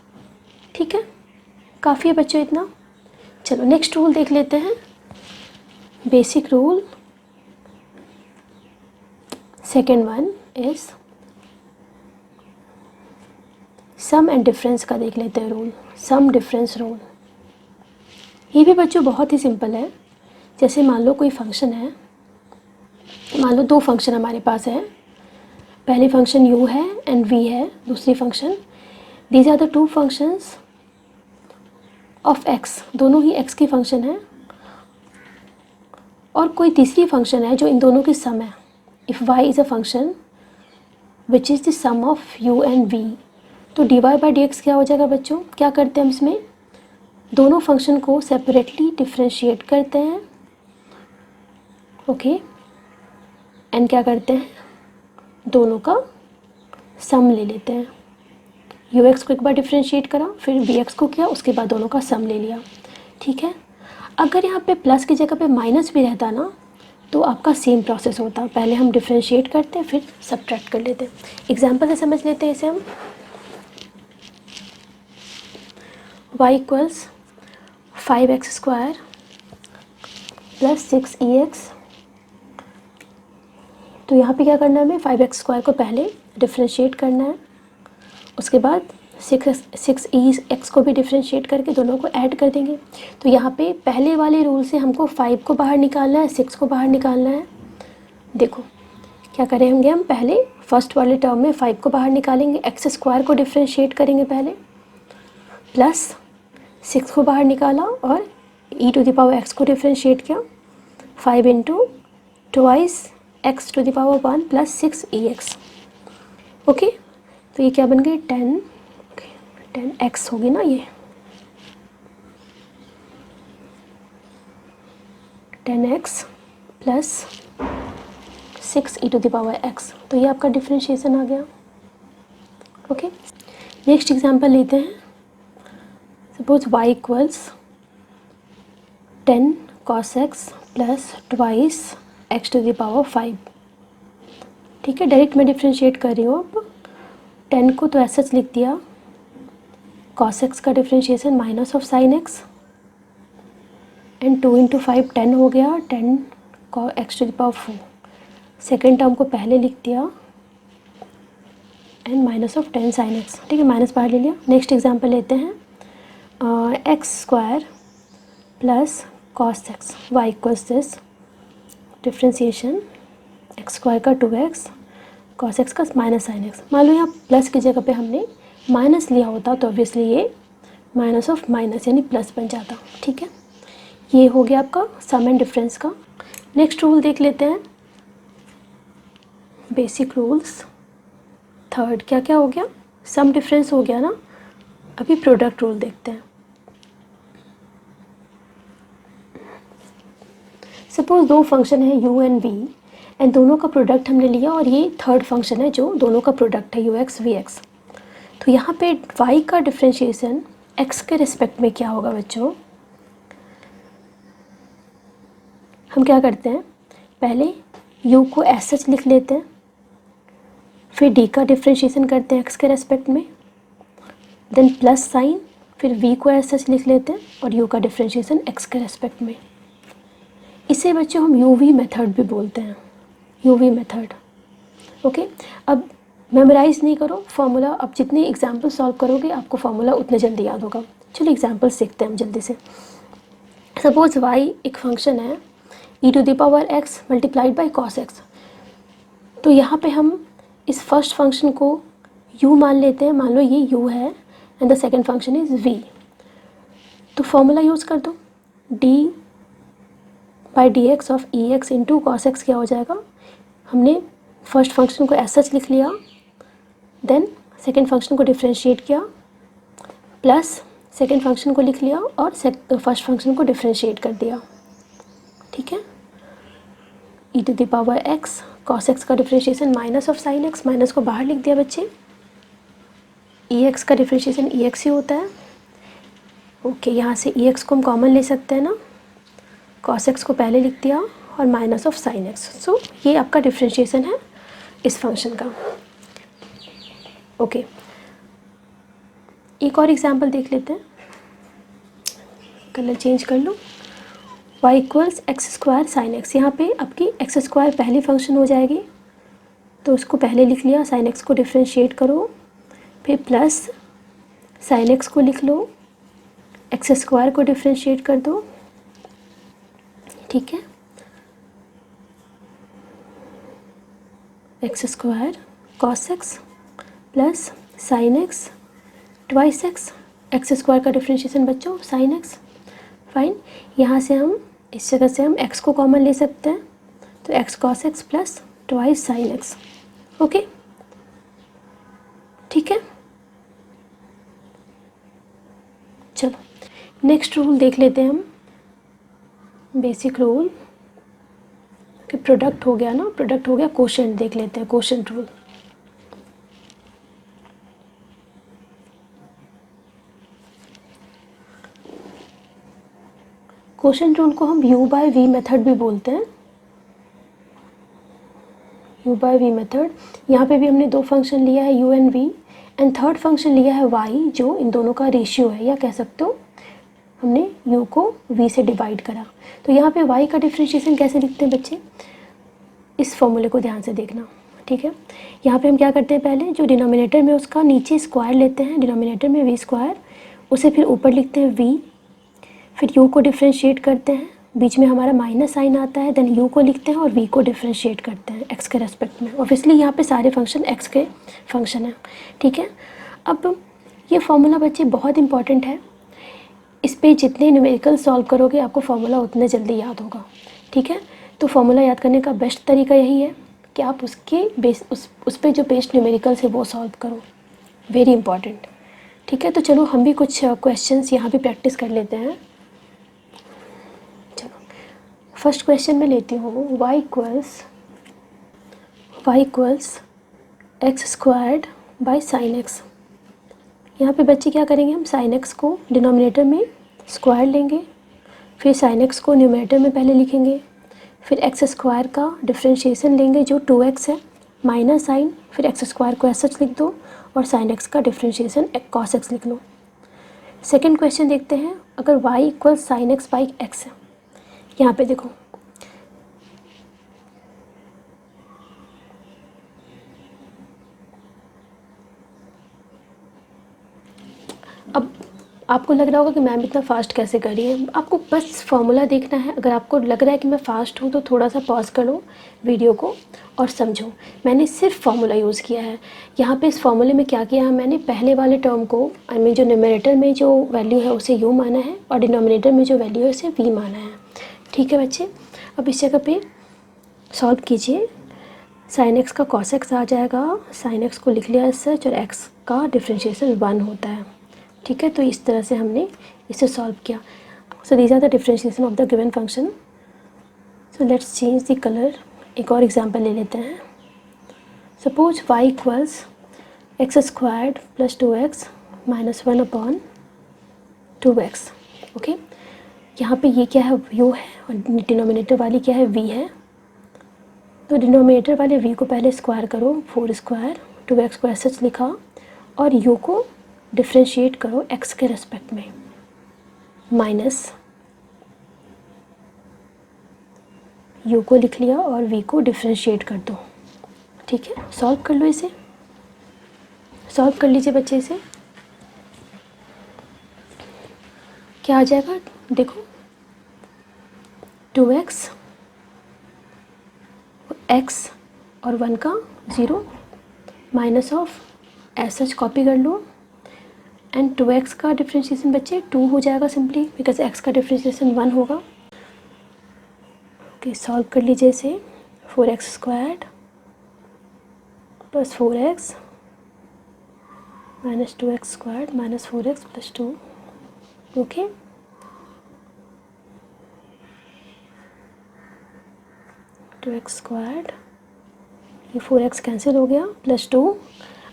ठीक है। काफ़ी है बच्चों इतना। चलो नेक्स्ट रूल देख लेते हैं, basic rule. Second one is sum and difference का देख लेते हैं रूल, सम डिफरेंस रूल। ये भी बच्चों बहुत ही सिंपल है। जैसे मान लो कोई फंक्शन है, मान लो 2 फंक्शन हमारे पास है, पहली फंक्शन u है एंड v है, दूसरी function, these are the 2 functions of x, दोनों ही x की फंक्शन है, और कोई तीसरी फंक्शन है जो इन दोनों की सम है। If y is a function which is the sum of u and v, तो dy बाई डी एक्स क्या हो जाएगा बच्चों? क्या करते हैं हम इसमें? दोनों फंक्शन को सेपरेटली डिफ्रेंशिएट करते हैं, ओके, एंड क्या करते हैं, दोनों का सम ले लेते हैं। यू एक्स को एक बार डिफ्रेंशिएट करा, फिर वी एक्स को किया, उसके बाद दोनों का सम ले लिया, ठीक है। अगर यहाँ पे प्लस की जगह पे माइनस भी रहता ना तो आपका सेम प्रोसेस होता, पहले हम डिफ्रेंशिएट करते फिर सब्ट्रैक्ट कर लेते। एग्जाम्पल से समझ लेते हैं इसे हम। y equals 5x² plus 6ex। तो यहाँ पे क्या करना है हमें, 5x² को पहले डिफ्रेंशिएट करना है, उसके बाद 6ex को भी डिफ्रेंशिएट करके दोनों को ऐड कर देंगे। तो यहाँ पे पहले वाले रूल से हमको 5 को बाहर निकालना है, 6 को बाहर निकालना है। देखो क्या करेंगे, हम पहले फर्स्ट वाले टर्म में 5 को बाहर निकालेंगे, x² को डिफ्रेंशिएट करेंगे पहले, प्लस 6 को बाहर निकाला और e⁻x को डिफ्रेंशिएट किया, 5 into twice x⁻1 plus 6ex, okay. तो ये क्या बन गई, 10x होगी ना, ये 10x प्लस 6e⁻x। तो ये आपका डिफ्रेंशिएशन आ गया, ओके। नेक्स्ट एग्जांपल लेते हैं। Suppose y equals 10 cos x plus twice x⁵, ठीक है। डायरेक्ट मैं डिफ्रेंशिएट कर रही हूँ। अब 10 को तो ऐसा लिख दिया, cos x का differentiation minus of sin x, and 2 into 5 10 हो गया, 10 x⁴। सेकेंड टर्म को पहले लिख दिया and minus of 10 sin x, ठीक है, माइनस बाहर ले लिया। नेक्स्ट एग्जांपल लेते हैं, x² plus cos x, y equals this, differentiation x² का 2x, cos x का माइनस sin x। मान लो यहाँ प्लस की जगह पे हमने माइनस लिया होता तो ऑब्वियसली ये माइनस ऑफ माइनस यानी प्लस बन जाता, ठीक है। ये हो गया आपका सम एंड डिफरेंस का। नेक्स्ट रूल देख लेते हैं, बेसिक रूल्स। थर्ड क्या क्या हो गया, सम डिफरेंस हो गया ना। अभी प्रोडक्ट रूल देखते हैं। सपोज दो फंक्शन है u एंड v, एंड दोनों का प्रोडक्ट हमने लिया और ये थर्ड फंक्शन है जो दोनों का प्रोडक्ट है ux vx। तो यहाँ पे y का डिफ्रेंशिएशन x के रिस्पेक्ट में क्या होगा बच्चों, हम क्या करते हैं, पहले u को एज सच लिख लेते हैं, फिर d का डिफ्रेंशिएशन करते हैं x के रेस्पेक्ट में, देन प्लस साइन, फिर v को एज सच लिख लेते हैं और u का डिफ्रेंशिएशन x के रेस्पेक्ट में। इसे बच्चों हम uv मेथड भी बोलते हैं, uv मेथड, ओके। अब मेमोराइज नहीं करो फॉर्मूला, अब जितने एग्जाम्पल सॉल्व करोगे आपको फॉर्मूला उतने जल्दी याद होगा। चलो एग्जाम्पल सीखते हैं हम जल्दी से। सपोज y एक फंक्शन है e⁻x multiplied by cos x। तो यहाँ पे हम इस फर्स्ट फंक्शन को u मान लेते हैं, मान लो ये u है and the second function is v। तो फॉर्मूला यूज़ कर दो, d/dx of ex into cos x क्या हो जाएगा, हमने फर्स्ट फंक्शन को एज सच लिख लिया, देन सेकेंड फंक्शन को डिफ्रेंशिएट किया, प्लस सेकेंड फंक्शन को लिख लिया और फर्स्ट फंक्शन को डिफ्रेंशिएट कर दिया, ठीक है। e⁻x cos x का differentiation minus of sign x, minus को बाहर लिख दिया बच्चे, ex का डिफ्रेंशिएशन ex ही होता है, ओके। यहाँ से ex को हम कॉमन ले सकते हैं ना, cos x को पहले लिख दिया और माइनस ऑफ साइन x। सो ये आपका डिफ्रेंशिएशन है इस फंक्शन का, ओके। एक और एग्जांपल देख लेते हैं, कलर चेंज कर लो। y equals x² sin x, यहाँ पे आपकी x² पहली फंक्शन हो जाएगी तो उसको पहले लिख लिया, sin x को डिफ्रेंशिएट करो, फिर प्लस sin x को लिख लो, x² को डिफ्रेंशिएट कर दो, ठीक है। x² cos x plus sin x twice x² का डिफ्रेंशिएशन बच्चों sin x, फाइन। यहाँ से हम इस जगह से हम x को कॉमन ले सकते हैं, तो x cos x plus twice sin x, okay, ठीक है। चलो नेक्स्ट रूल देख लेते हैं हम, बेसिक रूल कि प्रोडक्ट हो गया ना, प्रोडक्ट हो गया, कोशेंट देख लेते हैं, कोशेंट रूल। कोशेंट रूल को हम U बाय V मेथड भी बोलते हैं, U बाय V मेथड। यहाँ पे भी हमने दो फंक्शन लिया है U and V, and third function लिया है Y, जो इन दोनों का रेशियो है, या कह सकते हो हमने U को V से डिवाइड करा। तो यहाँ पे Y का डिफ्रेंशिएशन कैसे लिखते हैं बच्चे, इस फॉर्मूले को ध्यान से देखना, ठीक है। यहाँ पे हम क्या करते हैं, पहले जो डिनोमिनेटर में उसका नीचे स्क्वायर लेते हैं, डिनोमिनेटर में V स्क्वायर, उसे फिर ऊपर लिखते हैं V, फिर U को डिफ्रेंशिएट करते हैं, बीच में हमारा माइनस साइन आता है, देन U को लिखते हैं और V को डिफ्रेंशिएट करते हैं x के रेस्पेक्ट में। ऑब्वियसली यहाँ पे सारे फंक्शन x के फंक्शन हैं, ठीक है। अब ये फॉर्मूला बच्चे बहुत इंपॉर्टेंट है, इस पर जितने न्यूमेरिकल सॉल्व करोगे आपको फार्मूला उतने जल्दी याद होगा, ठीक है। तो फार्मूला याद करने का बेस्ट तरीका यही है कि आप उसके बेस उस पर जो बेस्ड न्यूमेरिकल्स है वो सॉल्व करो, वेरी इंपॉर्टेंट, ठीक है। तो चलो हम भी कुछ क्वेश्चंस यहाँ भी प्रैक्टिस कर लेते हैं। चलो फर्स्ट क्वेश्चन में लेती हूँ, y equals x squared by sine x. यहाँ पे बच्चे क्या करेंगे, हम साइन एक्स को डिनोमिनेटर में स्क्वायर लेंगे, फिर साइन एक्स को न्यूमरेटर में पहले लिखेंगे, फिर एक्स स्क्वायर का डिफ्रेंशिएशन लेंगे जो 2x है, माइनस साइन, फिर एक्स स्क्वायर को ऐसा लिख दो और साइन एक्स का डिफ्रेंशिएशन कॉस एक्स लिख लो। सेकेंड क्वेश्चन देखते हैं, अगर y equal sine x by x है, यहाँ पे देखो अब आपको लग रहा होगा कि मैम इतना फास्ट कैसे कर रही है, आपको बस फॉर्मूला देखना है। अगर आपको लग रहा है कि मैं फ़ास्ट हूँ तो थोड़ा सा पॉज कर लो वीडियो को और समझो, मैंने सिर्फ फार्मूला यूज़ किया है। यहाँ पे इस फार्मूले में क्या किया है, मैंने पहले वाले टर्म को आई मीन जो न्यूमरेटर में जो वैल्यू है उसे u माना है और डिनोमिनेटर में जो वैल्यू है उसे v माना है, ठीक है बच्चे। अब इस जगह पे सॉल्व कीजिए, साइन एक्स का कॉस एक्स आ जाएगा, साइन एक्स को लिख लिया सच, और एक्स का डिफ्रेंशिएशन 1 होता है, ठीक है। तो इस तरह से हमने इसे सॉल्व किया। So these are the differentiation of the given function. So let's change the colour. एक और एग्जांपल ले लेते हैं। Suppose y equals x squared plus 2x minus 1 upon 2x, okay. यहाँ पे ये क्या है, u है, और डिनोमिनेटर वाली क्या है, v है। तो डिनोमिनेटर वाले v को पहले स्क्वायर करो, 4 स्क्वायर, 2x को ऐसा लिखा, और u को डिफ्रेंशिएट करो x के रेस्पेक्ट में, माइनस u को लिख लिया और v को डिफ्रेंशिएट कर दो, ठीक है। सॉल्व कर लो, इसे सॉल्व कर लीजिए बच्चे। इसे क्या आ जाएगा, देखो 2x x और 1 का 0 माइनस ऑफ ऐसा कॉपी कर लो, एंड 2x का डिफ्रेंशिएशन बच्चे 2 हो जाएगा सिंपली, बिकॉज x का डिफ्रेंशिएशन 1 होगा, ओके। सॉल्व कर लीजिए इसे, 4x squared plus 4x minus 2x squared minus 4x plus 2, okay. Two x squared, ये 4x कैंसिल हो गया, प्लस 2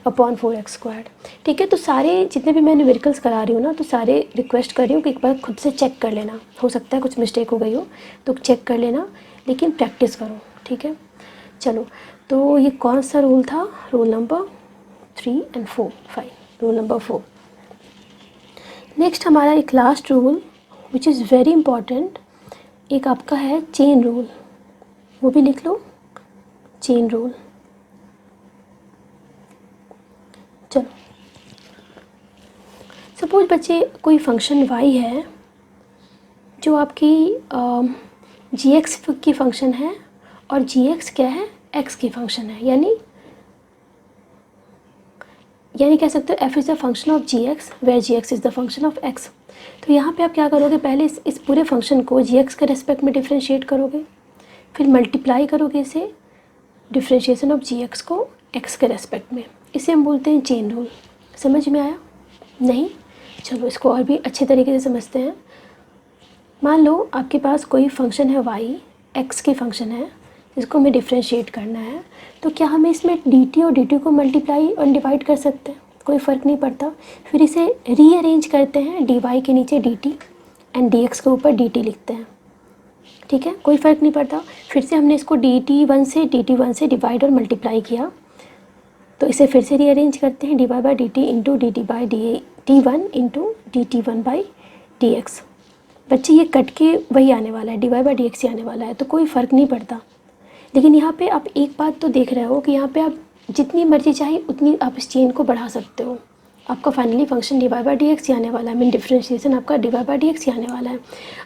अपॉन 4x स्क्वायर्ड, ठीक है। तो सारे जितने भी मैं न्यूमेरिकल्स करा रही हूँ ना, तो सारे रिक्वेस्ट कर रही हूँ कि एक बार खुद से चेक कर लेना, हो सकता है कुछ मिस्टेक हो गई हो तो चेक कर लेना, लेकिन प्रैक्टिस करो, ठीक है। चलो, तो ये कौन सा रूल था, rule number 3 and 4, 5, rule number 4। Next हमारा एक last rule which is very important, एक आपका है चेन रूल, वो भी लिख लो, चेन रूल। चलो, सपोज बच्चे कोई फंक्शन y है जो आपकी gx की फंक्शन है और gx क्या है, x की फंक्शन है, यानी कह सकते हो f is the function of gx where gx is the function of x। तो यहाँ पे आप क्या करोगे, पहले इस पूरे फंक्शन को gx के रेस्पेक्ट में डिफ्रेंशिएट करोगे, फिर मल्टीप्लाई करोगे इसे डिफ्रेंशिएशन ऑफ gx को x के रेस्पेक्ट में, इसे हम बोलते हैं चेन रूल। समझ में आया नहीं? चलो इसको और भी अच्छे तरीके से समझते हैं। मान लो आपके पास कोई फंक्शन है y, x की फंक्शन है जिसको हमें डिफ्रेंशिएट करना है, तो क्या हमें इसमें dt और dt को मल्टीप्लाई और डिवाइड कर सकते हैं? कोई फ़र्क नहीं पड़ता। फिर इसे रीअरेंज करते हैं, dy के नीचे dt एंड dx के ऊपर dt लिखते हैं, ठीक है, कोई फ़र्क नहीं पड़ता। फिर से हमने इसको dt1 से डिवाइड और मल्टीप्लाई किया, तो इसे फिर से रीअरेंज करते हैं, dy by d T into D T by D one into D T one by d x. बच्चे ये कट के वही आने वाला है, dy बाई डी एक्स ही आने वाला है, तो कोई फ़र्क नहीं पड़ता। लेकिन यहाँ पे आप एक बात तो देख रहे हो कि यहाँ पे आप जितनी मर्जी चाहे उतनी आप इस चेन को बढ़ा सकते हो। आपका finally function d by d x ही आने वाला है, मीन डिफ्रेंशिएशन आपका डी बाई डी एक्स ही आने वाला है।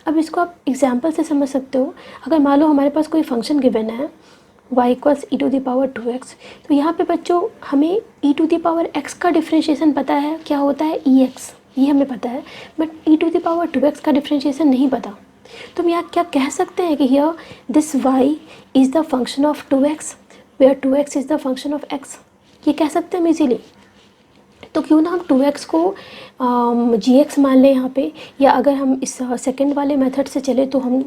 अब इसको आप एग्जाम्पल से समझ सकते हो। अगर मान लो हमारे पास कोई फंक्शन गिवन है y equals e to the power 2x, तो यहाँ पे बच्चों हमें e to the power x का डिफ्रेंशिएशन पता है, क्या होता है ex, ये हमें पता है, but e to the power 2x का डिफ्रेंशिएशन नहीं पता। तो हम यहाँ क्या कह सकते हैं कि here this y is the function of 2x where 2x is the function of x, ये कह सकते हैं हम इजीली। तो क्यों ना हम 2x को gx मान लें यहाँ पे, या अगर हम इस सेकंड वाले मेथड से चले तो हम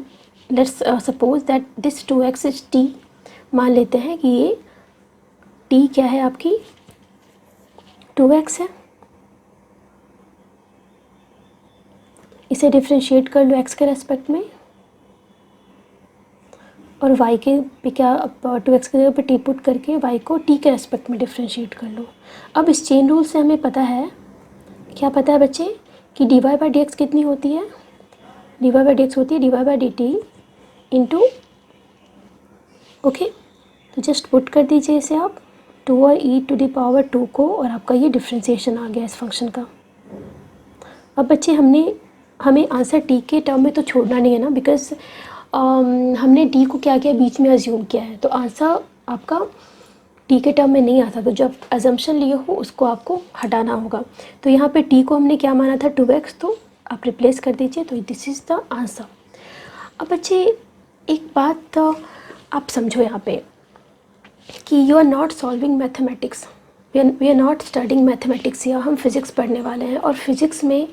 let's suppose that this 2x is t, मान लेते हैं कि ये t क्या है, आपकी 2x है। इसे डिफ्रेंशिएट कर लो x के रेस्पेक्ट में, और y के पे क्या 2x की जगह पे t पुट करके y को t के रेस्पेक्ट में डिफ्रेंशिएट कर लो। अब इस चेन रूल से हमें पता है, क्या पता है बच्चे, कि dy बाई डी एक्स कितनी होती है, dy बाई डी एक्स होती है dy by d T into, okay, तो जस्ट पुट कर दीजिए इसे आप 2 और e टू द पावर 2 को, और आपका ये डिफ्रेंशिएशन आ गया इस फंक्शन का। अब बच्चे हमें आंसर t के टर्म में तो छोड़ना नहीं है ना, बिकॉज हमने d को क्या किया, बीच में अज्यूम किया है, तो आंसर आपका t के टर्म में नहीं आता। तो जब अजम्पशन लिए हो उसको आपको हटाना होगा। तो यहाँ पे t को हमने क्या माना था, 2x, तो आप रिप्लेस कर दीजिए, तो दिस इज़ द आंसर। अब बच्चे एक बात आप समझो यहाँ पे कि you are not solving mathematics, we are not studying mathematics, या हम फिज़िक्स पढ़ने वाले हैं, और फिज़िक्स में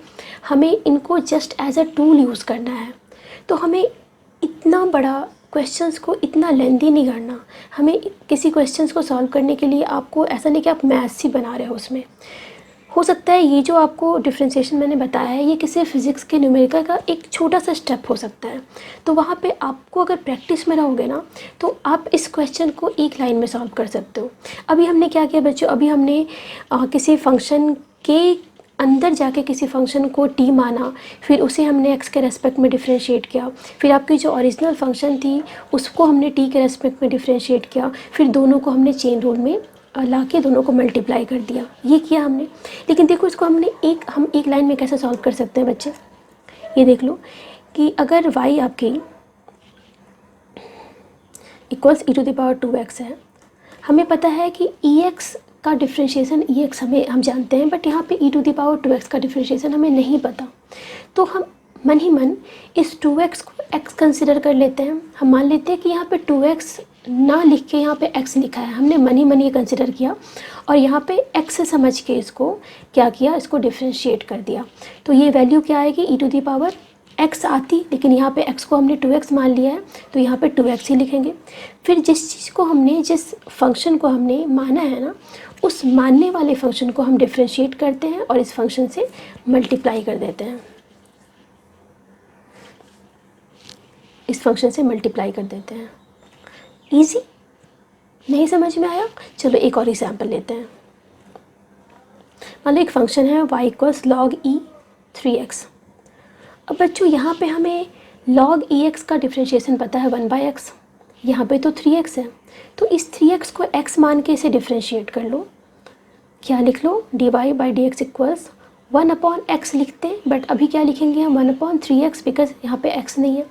हमें इनको just as a tool use करना है। तो हमें इतना बड़ा क्वेश्चंस को इतना लेंदी नहीं करना। हमें किसी क्वेश्चंस को सॉल्व करने के लिए आपको ऐसा नहीं कि आप मैथ्स ही बना रहे हो उसमें। हो सकता है ये जो आपको डिफ्रेंशिएशन मैंने बताया है, ये किसी फिज़िक्स के न्यूमेरिकल का एक छोटा सा स्टेप हो सकता है। तो वहाँ पे आपको अगर प्रैक्टिस में रहोगे ना, तो आप इस क्वेश्चन को एक लाइन में सॉल्व कर सकते हो। अभी हमने क्या किया बच्चों, अभी हमने किसी फंक्शन के अंदर जाके किसी फंक्शन को t माना, फिर उसे हमने x के रेस्पेक्ट में डिफ्रेंशिएट किया, फिर आपकी जो ओरिजिनल फंक्शन थी उसको हमने t के रेस्पेक्ट में डिफ्रेंशिएट किया, फिर दोनों को हमने चेन रूल में ला के दोनों को मल्टीप्लाई कर दिया, ये किया हमने। लेकिन देखो इसको हम एक लाइन में कैसे सॉल्व कर सकते हैं बच्चे, ये देख लो कि अगर y आपकी equals e to the power 2x है, हमें पता है कि ex का डिफ्रेंशिएशन ex हम जानते हैं, बट यहाँ पे e to the power 2x का डिफ्रेंशिएशन हमें नहीं पता। तो हम मन ही मन इस 2x को x कंसिडर कर लेते हैं। हम मान लेते हैं कि यहाँ पे 2x ना लिख के यहाँ पे x लिखा है, हमने मन ही मन ये कंसिडर किया, और यहाँ पे x से समझ के इसको क्या किया, इसको डिफ्रेंशिएट कर दिया। तो ये वैल्यू क्या आएगी, e to the power x आती, लेकिन यहाँ पे x को हमने 2x मान लिया है, तो यहाँ पे 2x ही लिखेंगे। फिर जिस फंक्शन को हमने माना है ना, उस मानने वाले फंक्शन को हम डिफ्रेंशिएट करते हैं और इस फंक्शन से मल्टीप्लाई कर देते हैं, इस फंक्शन से मल्टीप्लाई कर देते हैं। इजी, नहीं समझ में आया? चलो एक और एग्जाम्पल लेते हैं। मान लो एक फंक्शन है y equals log e 3x। अब बच्चों यहाँ पे हमें log ex का डिफ्रेंशिएशन पता है 1/x, यहाँ पे तो 3x है, तो इस 3x को x मान के इसे डिफ्रेंशिएट कर लो। क्या लिख लो, dy by d x equals 1/x लिखते हैं, बट अभी क्या लिखेंगे हम 1/3x, बिकॉज यहाँ पे x नहीं है।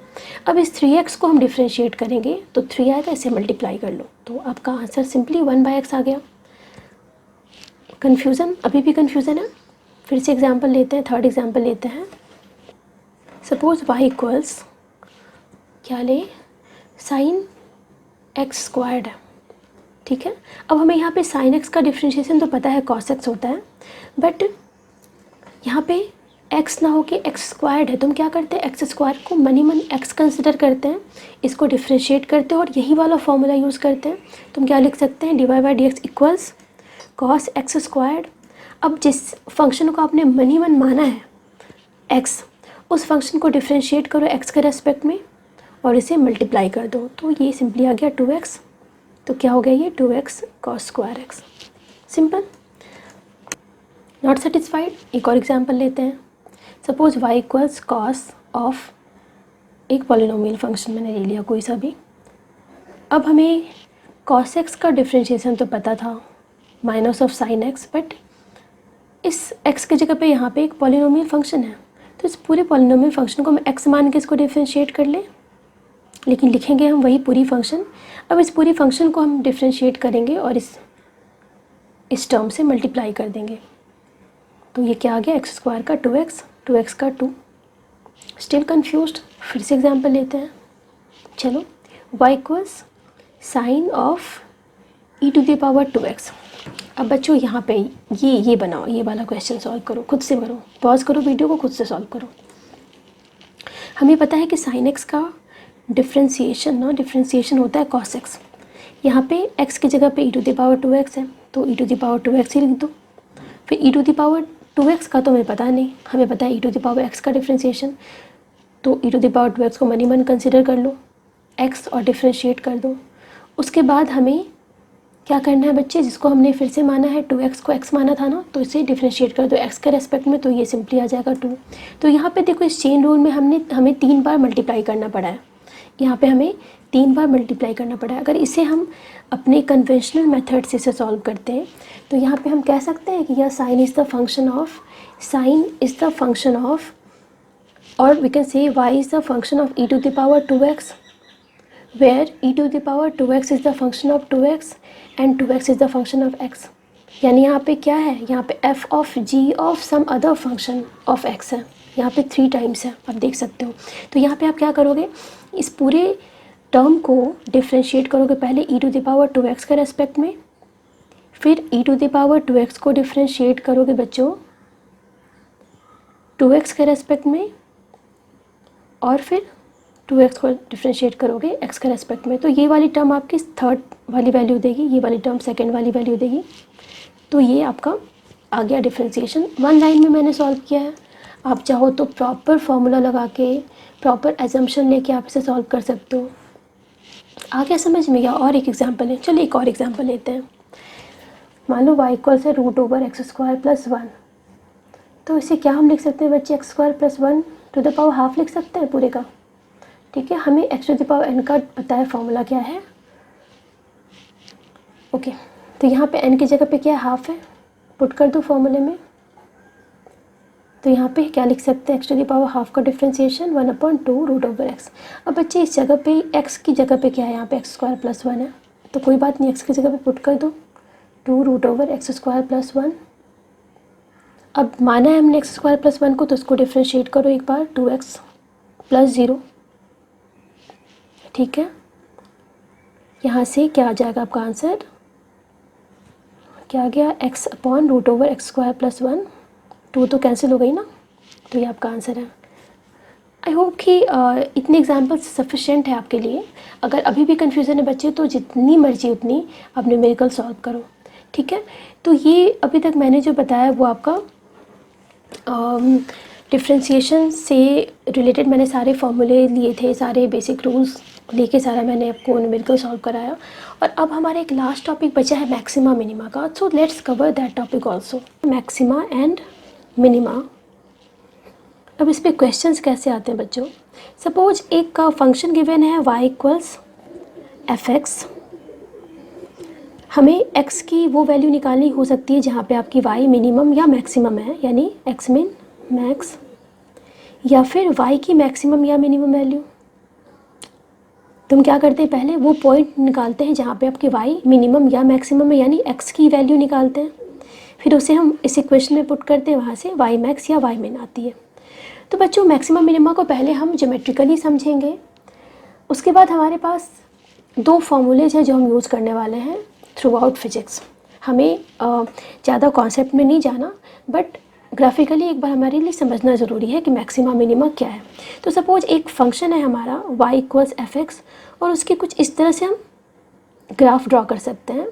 अब इस 3x को हम डिफ्रेंशिएट करेंगे तो 3 आएगा, इसे मल्टीप्लाई कर लो, तो आपका आंसर सिंपली 1/x आ गया। कन्फ्यूज़न, अभी भी कन्फ्यूज़न है? फिर से एग्जाम्पल लेते हैं, थर्ड एग्जाम्पल लेते हैं। सपोज y इक्वल्स क्या ले, sin x स्क्वायर्ड है, ठीक है। अब हमें यहाँ पे sin x का डिफ्रेंशिएशन तो पता है cos x होता है, बट यहाँ पे एक्स ना हो कि एक्स स्क्वायर्ड है तो हम क्या करते हैं, एक्स स्क्वायर को मनी मन एक्स कंसिडर करते हैं, इसको डिफ्रेंशिएट करते हैं और यही वाला फॉर्मूला यूज़ करते हैं। तो हम क्या लिख सकते हैं, dy by d x equals cos x squared. अब जिस फंक्शन को आपने मनी मन माना है एक्स, उस फंक्शन को डिफ्रेंशिएट करो एक्स के रेस्पेक्ट में और इसे मल्टीप्लाई कर दो, तो ये सिंपली आ गया 2x। तो क्या हो गया ये 2x cos square x. Simple. Not satisfied, एक और एग्जांपल लेते हैं। Suppose y equals cos of एक पॉलिनोमियल फंक्शन मैंने ले लिया कोई सा भी। अब हमें कॉस एक्स का डिफ्रेंशिएशन तो पता था, minus of sine x, but इस x की जगह पे यहाँ पे एक पॉलिनोमियल फंक्शन है, तो इस पूरे पॉलिनोमियल फंक्शन को हम x मान के इसको डिफ्रेंशिएट कर लें, लेकिन लिखेंगे हम वही पूरी फंक्शन। अब इस पूरी फंक्शन को हम डिफ्रेंशिएट करेंगे और इस टर्म से मल्टीप्लाई कर देंगे, तो ये क्या आ गया, एक्स स्क्वायर का 2x, 2x का 2। स्टिल कन्फ्यूज्ड, फिर से एग्जांपल लेते हैं। चलो, y equals sine of e to the power 2x। अब बच्चों यहाँ पे ये बनाओ, ये वाला क्वेश्चन सॉल्व करो, खुद से करो, पॉज करो वीडियो को, खुद से सॉल्व करो। हमें पता है कि साइन एक्स का डिफ्रेंशिएशन होता है कॉस एक्स। यहाँ पे x की जगह पे e to the power 2x है, तो e to the power 2x ही लिख दो। फिर e to the power 2x का तो हमें पता नहीं, हमें पता है e to the power x का डिफ्रेंशिएशन, तो e to the power 2x को मनी मन कंसिडर कर लो x और डिफ्रेंशिएट कर दो। उसके बाद हमें क्या करना है बच्चे, जिसको हमने फिर से माना है 2x को x माना था ना, तो इसे डिफ्रेंशिएट कर दो x के रेस्पेक्ट में, तो ये सिंपली आ जाएगा 2। तो यहाँ पे देखो इस चेन रूल में हमें 3 बार मल्टीप्लाई करना पड़ा है, यहाँ पे हमें 3 बार मल्टीप्लाई करना पड़ा है। अगर इसे हम अपने कन्वेंशनल मेथड से इसे सॉल्व करते हैं तो यहाँ पे हम कह सकते हैं कि यह sine is the function of और we can say y is the function of e to the power 2x, where e to the power 2x is the function of 2x and 2x is the function of x। यानी यहाँ पे क्या है, यहाँ पे f of g of some other function of x है, यहाँ पे 3 टाइम्स है, आप देख सकते हो। तो यहाँ पे आप क्या करोगे, इस पूरे टर्म को डिफ्रेंशिएट करोगे पहले e to the power 2x के रेस्पेक्ट में, फिर e to the power 2x को डिफ्रेंशिएट करोगे बच्चों 2x के रेस्पेक्ट में, और फिर 2x को डिफ्रेंशिएट करोगे x के रेस्पेक्ट में। तो ये वाली टर्म आपकी थर्ड वाली वैल्यू देगी, ये वाली टर्म सेकंड वाली वैल्यू देगी। तो ये आपका आ गया डिफ्रेंशिएशन। 1 लाइन में मैंने सॉल्व किया है। आप चाहो तो प्रॉपर फॉर्मूला लगा के, प्रॉपर एजम्पशन लेके आप इसे सॉल्व कर सकते हो। आ गया समझ में? या और एक एग्जांपल है, चलिए एक और एग्जांपल लेते हैं। मान लो y इक्वल से √x स्क्वायर प्लस 1, तो इसे क्या हम लिख सकते हैं बच्चे, x square plus 1 to the power half लिख सकते हैं पूरे का। ठीक है, हमें x to the power n का पता है फॉर्मूला क्या है। ओके, तो यहाँ पे n की जगह पे क्या है, हाफ है, पुट कर दो फॉर्मूले में। तो यहाँ पे क्या लिख सकते हैं, x to the power half का डिफ्रेंशिएशन 1/2 √x। अब बच्चे इस जगह पे x की जगह पे क्या है, यहाँ पे x स्क्वायर प्लस 1 है, तो कोई बात नहीं, x की जगह पे पुट कर दो 2 √x स्क्वायर प्लस 1। अब माना है हमने x स्क्वायर प्लस 1 को, तो उसको डिफ्रेंशिएट करो एक बार 2x प्लस 0। ठीक है, यहाँ से क्या आ जाएगा आपका आंसर, क्या आ गया, x/√x स्क्वायर प्लस 1, 2 तो कैंसिल हो गई ना, तो ये आपका आंसर है। आई होप कि इतने एग्जाम्पल्स सफिशेंट है आपके लिए। अगर अभी भी कन्फ्यूज़न है बच्चे, तो जितनी मर्जी उतनी आप न्यूमेरिकल सॉल्व करो। ठीक है, तो ये अभी तक मैंने जो बताया वो आपका डिफ्रेंशिएशन से रिलेटेड मैंने सारे फॉर्मूले लिए थे, सारे बेसिक रूल्स लेके सारा मैंने आपको न्यूमेरिकल सॉल्व कराया। और अब हमारा एक लास्ट टॉपिक बचा है मैक्सिमा मिनिमा का, so let's cover that topic also, maxima and minima. अब इस पे क्वेश्चंस कैसे आते हैं बच्चों, सपोज एक का फंक्शन गिवन है y इक्वल्स fx, हमें x की वो वैल्यू निकालनी हो सकती है जहाँ पे आपकी y मिनिमम या मैक्सिमम है, यानी x मिन मैक्स, या फिर y की मैक्सिमम या मिनिमम वैल्यू। तुम क्या करते हैं, पहले वो पॉइंट निकालते हैं जहाँ पे आपकी y मिनिमम या मैक्सिमम है, यानी x की वैल्यू निकालते हैं, फिर उसे हम इस इक्वेशन में पुट करते हैं, वहाँ से y मैक्स या y मिन आती है। तो बच्चों मैक्सिमम मिनिमा को पहले हम ज्योमेट्रिकली समझेंगे, उसके बाद हमारे पास 2 फॉर्मूलेज हैं जो हम यूज़ करने वाले हैं थ्रू आउट फिजिक्स। हमें ज़्यादा कॉन्सेप्ट में नहीं जाना, बट ग्राफिकली एक बार हमारे लिए समझना ज़रूरी है कि मैक्सिमा मिनिमा क्या है। तो सपोज एक फंक्शन है हमारा y इक्वल्स एफ एक्स, और उसके कुछ इस तरह से हम ग्राफ ड्रॉ कर सकते हैं।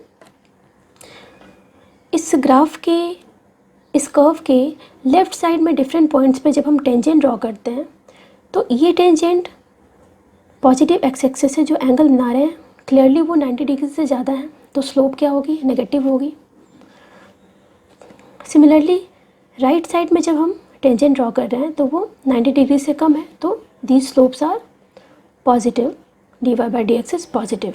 इस ग्राफ के, इस कर्व के लेफ़्ट साइड में डिफरेंट पॉइंट्स पे जब हम टेंजेंट ड्रॉ करते हैं तो ये टेंजेंट पॉजिटिव एक्स एक्सिस से जो एंगल बना रहे हैं क्लियरली वो 90 डिग्री से ज़्यादा है, तो स्लोप क्या होगी, नेगेटिव होगी। सिमिलरली राइट साइड में जब हम टेंजेंट ड्रॉ कर रहे हैं तो वो 90 डिग्री से कम है, तो these slopes are positive, d y by d x is positive.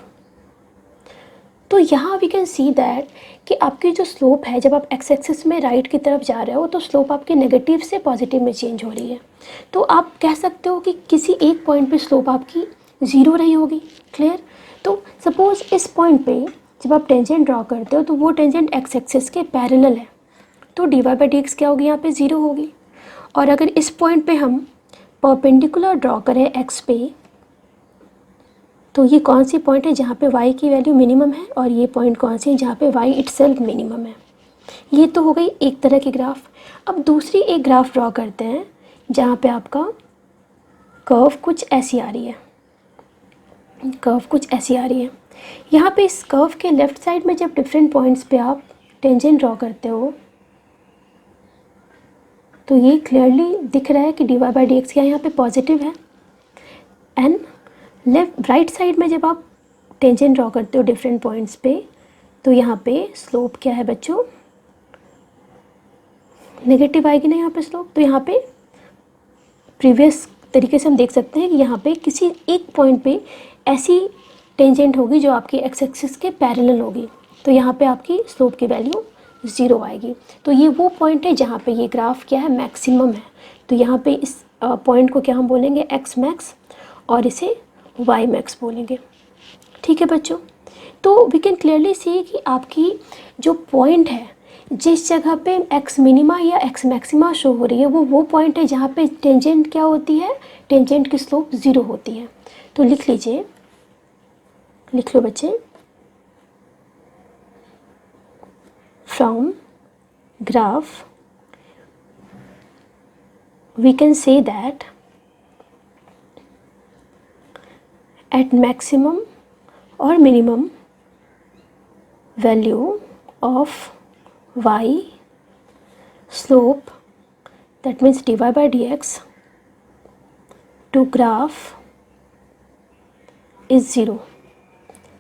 तो यहाँ वी कैन सी दैट कि आपकी जो स्लोप है जब आप एक्स एक्सिस में राइट की तरफ जा रहे हो तो स्लोप आपकी नेगेटिव से पॉजिटिव में चेंज हो रही है। तो आप कह सकते हो कि किसी एक पॉइंट पे स्लोप आपकी ज़ीरो रही होगी। क्लियर? तो सपोज़ इस पॉइंट पे जब आप टेंजेंट ड्रॉ करते हो तो वो टेंजेंट एक्स एक्सिस के पैरेलल है, तो d y by d x क्या होगी, यहाँ पे ज़ीरो होगी। और अगर इस पॉइंट पे हम परपेंडिकुलर ड्रॉ करें एक्स पे, तो ये कौन सी पॉइंट है जहाँ पे y की वैल्यू मिनिमम है, और ये पॉइंट कौन सी है जहाँ पे y इटसेल्फ मिनिमम है। ये तो हो गई एक तरह की ग्राफ। अब दूसरी एक ग्राफ ड्रॉ करते हैं जहाँ पे आपका कर्व कुछ ऐसी आ रही है, कर्व कुछ ऐसी आ रही है। यहाँ पे इस कर्व के लेफ़्ट साइड में जब डिफरेंट पॉइंट्स पे आप टेंजेंट ड्रॉ करते हो तो ये क्लियरली दिख रहा है कि d y by d x क्या यहाँ पे पॉजिटिव है। एंड लेफ्ट राइट साइड में जब आप टेंजेंट ड्रॉ करते हो डिफरेंट पॉइंट्स पे तो यहाँ पे स्लोप क्या है बच्चों, नेगेटिव आएगी ना यहाँ पे स्लोप। तो यहाँ पे प्रीवियस तरीके से हम देख सकते हैं कि यहाँ पे किसी एक पॉइंट पे ऐसी टेंजेंट होगी जो आपकी एक्स एक्सिस के पैरेलल होगी, तो यहाँ पे आपकी स्लोप की वैल्यू ज़ीरो आएगी। तो ये वो पॉइंट है जहाँ पे ये ग्राफ क्या है, मैक्सिमम है। तो यहाँ पे इस पॉइंट को क्या हम बोलेंगे, एक्स मैक्स, और इसे वाई मैक्स बोलेंगे। ठीक है बच्चों? तो वी कैन क्लियरली सी कि आपकी जो पॉइंट है जिस जगह पे एक्स मिनिमा या एक्स मैक्सिमा शो हो रही है वो पॉइंट है जहाँ पे टेंजेंट क्या होती है, टेंजेंट की स्लोप ज़ीरो होती है। तो लिख लीजिए, लिख लो बच्चे, from graph we can say that at maximum or minimum value of y slope, that means dy by dx, to graph is 0,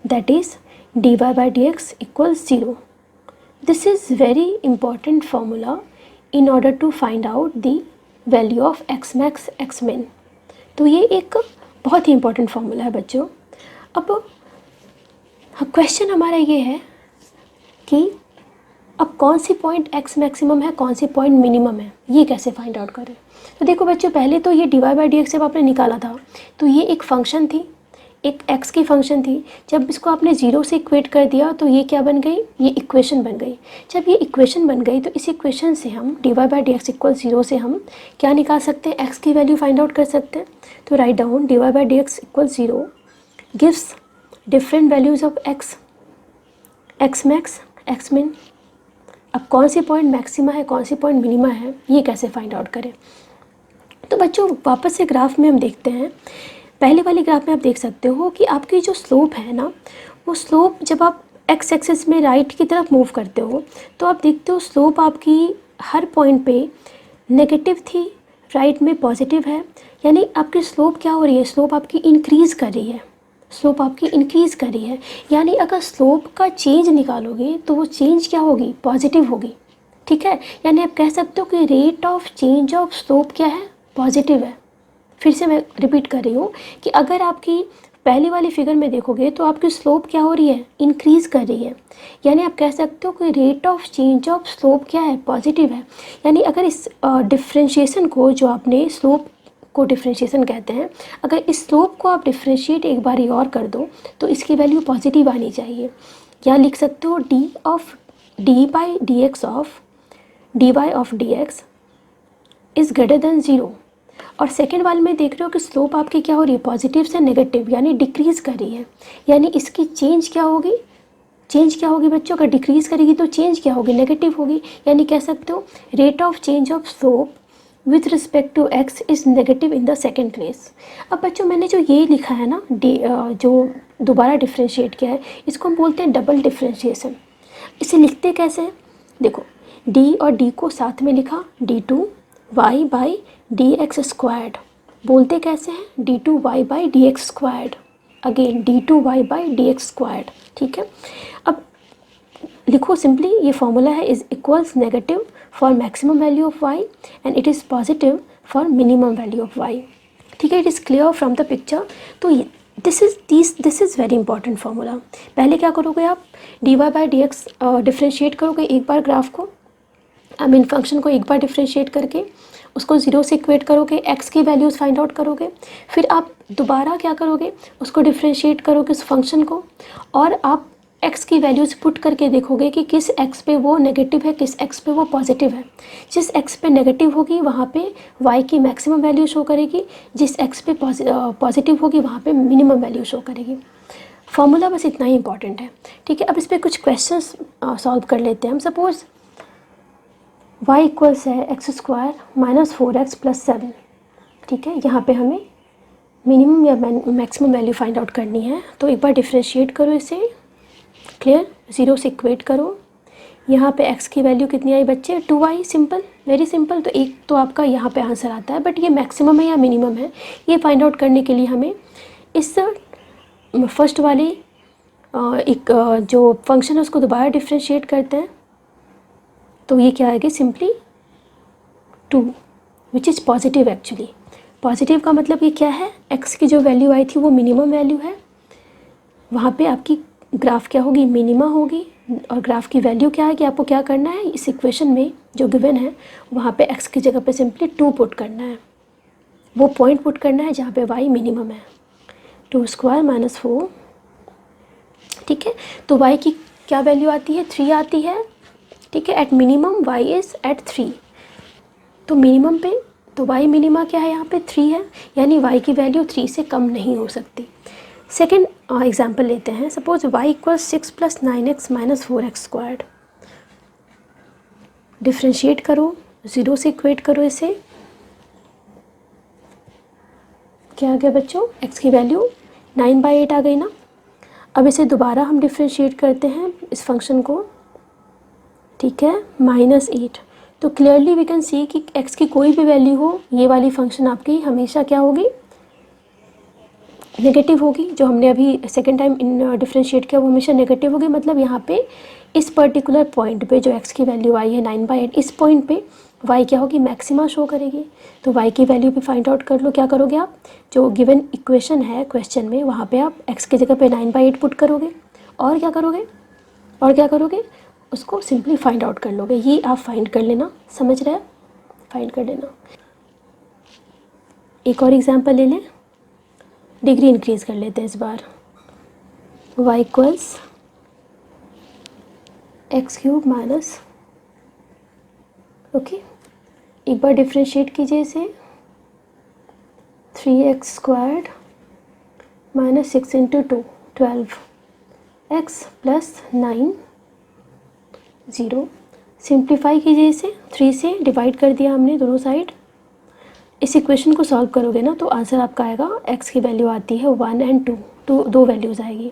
that is dy by dx equals 0. This is very important formula in order to find out the value of x max x min. तो ये एक बहुत ही important formula है बच्चों। अब question हमारा ये है कि अब कौन सी पॉइंट एक्स मैक्सिमम है, कौन सी पॉइंट मिनिमम है, ये कैसे फाइंड आउट करें। तो देखो बच्चों, पहले तो ये d y by d x जब आपने निकाला था तो ये एक फंक्शन थी, एक एक्स की फंक्शन थी। जब इसको आपने ज़ीरो से इक्वेट कर दिया तो ये क्या बन गई, ये इक्वेशन बन गई। जब ये इक्वेशन बन गई तो इस इक्वेशन से हम d y by d x equal 0 से हम क्या निकाल सकते हैं, एक्स की वैल्यू फाइंड आउट कर सकते हैं। तो write down d y by d x equal 0 gives different values of x, x max, x min. अब कौन सी पॉइंट मैक्सिमा है, कौन सी पॉइंट मिनिमा है, ये कैसे फाइंड आउट करें। तो बच्चों वापस से ग्राफ में हम देखते हैं। पहले वाली ग्राफ में आप देख सकते हो कि आपकी जो स्लोप है ना, वो स्लोप जब आप एक्स एक्सिस में राइट की तरफ मूव करते हो तो आप देखते हो स्लोप आपकी हर पॉइंट पे नेगेटिव थी, राइट में पॉजिटिव है। यानी आपकी स्लोप क्या हो रही है, स्लोप आपकी इंक्रीज़ कर रही है, स्लोप आपकी इंक्रीज़ कर रही है। यानी अगर स्लोप का चेंज निकालोगे तो वो चेंज क्या होगी, पॉजिटिव होगी। ठीक है, यानी आप कह सकते हो कि rate of change of slope क्या है, पॉजिटिव है। फिर से मैं रिपीट कर रही हूँ कि अगर आपकी पहली वाली फिगर में देखोगे तो आपकी स्लोप क्या हो रही है, इंक्रीज़ कर रही है। यानी आप कह सकते हो कि rate of change of slope क्या है, पॉजिटिव है। यानी अगर इस डिफ्रेंशिएशन को, जो आपने स्लोप को डिफ्रेंशिएशन कहते हैं, अगर इस स्लोप को आप डिफ्रेंशिएट एक बार और कर दो तो इसकी वैल्यू पॉजिटिव आनी चाहिए। या लिख सकते हो d of d by d x of d y of d x is greater than 0। और सेकेंड वाले में देख रहे हो कि स्लोप आपकी क्या हो रही है, पॉजिटिव से नेगेटिव, यानी डिक्रीज़ कर रही है। यानी इसकी चेंज क्या होगी, चेंज क्या होगी बच्चों, अगर डिक्रीज़ करेगी तो चेंज क्या होगी, नेगेटिव होगी। यानी कह सकते हो rate of change of slope with respect to x is negative in the second place. अब बच्चों मैंने जो ये लिखा है ना जो दोबारा डिफ्रेंशिएट किया है, इसको हम बोलते हैं डबल डिफ्रेंशिएशन। इसे लिखते कैसे हैं, देखो डी और डी को साथ में लिखा, d2y by d x squared. बोलते कैसे हैं, d2y by d x squared, again d2y by d x squared. ठीक है, अब लिखो सिंपली, ये फॉर्मूला है is equals negative for maximum value of y and it is positive for minimum value of y। ठीक है, it is clear from the picture. तो this is very important formula. पहले क्या करोगे आप, dy by d x differentiate करोगे एक bar graph को, आई मीन फंक्शन को एक बार डिफ्रेंशिएट करके उसको 0 से इक्वेट करोगे, x की वैल्यूज़ फाइंड आउट करोगे, फिर आप दोबारा क्या करोगे, उसको डिफ्रेंशिएट करोगे उस फंक्शन को, और आप x की वैल्यूज़ पुट करके देखोगे कि किस x पे वो नेगेटिव है, किस x पे वो पॉजिटिव है। जिस x पे नेगेटिव होगी वहाँ पे y की मैक्सिमम वैल्यू शो करेगी, जिस x पे पॉजिटिव होगी वहाँ पे मिनिमम वैल्यू शो करेगी। फॉर्मूला बस इतना ही इंपॉर्टेंट है। ठीक है, अब इस पर कुछ क्वेश्चंस सॉल्व कर लेते हैं हम। सपोज़ y इक्वल्स है x square minus 4x plus 7। ठीक है, यहाँ पे हमें मिनिमम या मैक्सिमम वैल्यू फाइंड आउट करनी है। तो एक बार डिफ्रेंशिएट करो इसे, क्लियर, 0 से इक्वेट करो। यहाँ पे x की वैल्यू कितनी आई बच्चे, 2y, सिंपल, वेरी सिंपल। तो एक तो आपका यहाँ पे आंसर आता है, बट ये मैक्सिमम है या मिनिमम है, ये फाइंड आउट करने के लिए हमें इस फर्स्ट वाली एक जो फंक्शन है उसको दोबारा डिफ्रेंशिएट करते हैं। तो ये क्या आएगी, simply 2 which is positive. Actually positive का मतलब ये क्या है, x की जो वैल्यू आई थी वो मिनिमम वैल्यू है, वहाँ पे आपकी ग्राफ क्या होगी, मिनिमा होगी। और ग्राफ की वैल्यू क्या है कि आपको क्या करना है, इस इक्वेशन में जो गिवन है वहाँ पे x की जगह पे सिंपली 2 पुट करना है, वो पॉइंट पुट करना है जहाँ पे y मिनिमम है, 2 स्क्वायर माइनस 4। ठीक है, तो y की क्या वैल्यू आती है, 3 आती है। ठीक है, at minimum y is at 3। तो मिनिमम पे तो y मिनिमा क्या है, यहाँ पे 3 है, यानी y की वैल्यू 3 से कम नहीं हो सकती। सेकेंड एग्जाम्पल लेते हैं। Suppose y equals 6 plus 9x minus 4x squared. Differentiate करो, 0 से इक्वेट करो इसे, क्या आ गया बच्चों, x की वैल्यू 9/8 आ गई ना। अब इसे दोबारा हम डिफ्रेंशिएट करते हैं इस फंक्शन को, ठीक है, -8। तो क्लियरली वी कैन सी कि x की कोई भी वैल्यू हो, ये वाली फंक्शन आपकी हमेशा क्या होगी, नेगेटिव होगी। जो हमने अभी सेकेंड टाइम इन डिफ्रेंशिएट किया वो हमेशा नेगेटिव होगी। मतलब यहाँ पे इस पर्टिकुलर पॉइंट पे जो x की वैल्यू आई है 9/8, इस पॉइंट पे y क्या होगी, मैक्सिमा शो करेगी। तो y की वैल्यू भी फाइंड आउट कर लो। क्या करोगे आप, जो गिवन इक्वेशन है क्वेश्चन में वहाँ पे आप x की जगह पे 9/8 पुट करोगे, और क्या करोगे, उसको सिंपली फाइंड आउट कर लोगे। ये आप फाइंड कर लेना, समझ रहे हैं, फाइंड कर लेना। एक और एग्जांपल ले लें, डिग्री इंक्रीज कर लेते हैं इस बार। y equals x³ minus, okay, एक बार डिफ्रेंशिएट कीजिए इसे, 3x squared minus 6 into 2 12x plus 9 0। Simplify कीजिए इसे, 3 से डिवाइड कर दिया हमने दोनों साइड। इस इक्वेशन को सॉल्व करोगे ना तो आंसर आपका आएगा, x की वैल्यू आती है 1 एंड 2, दो वैल्यूज़ आएगी।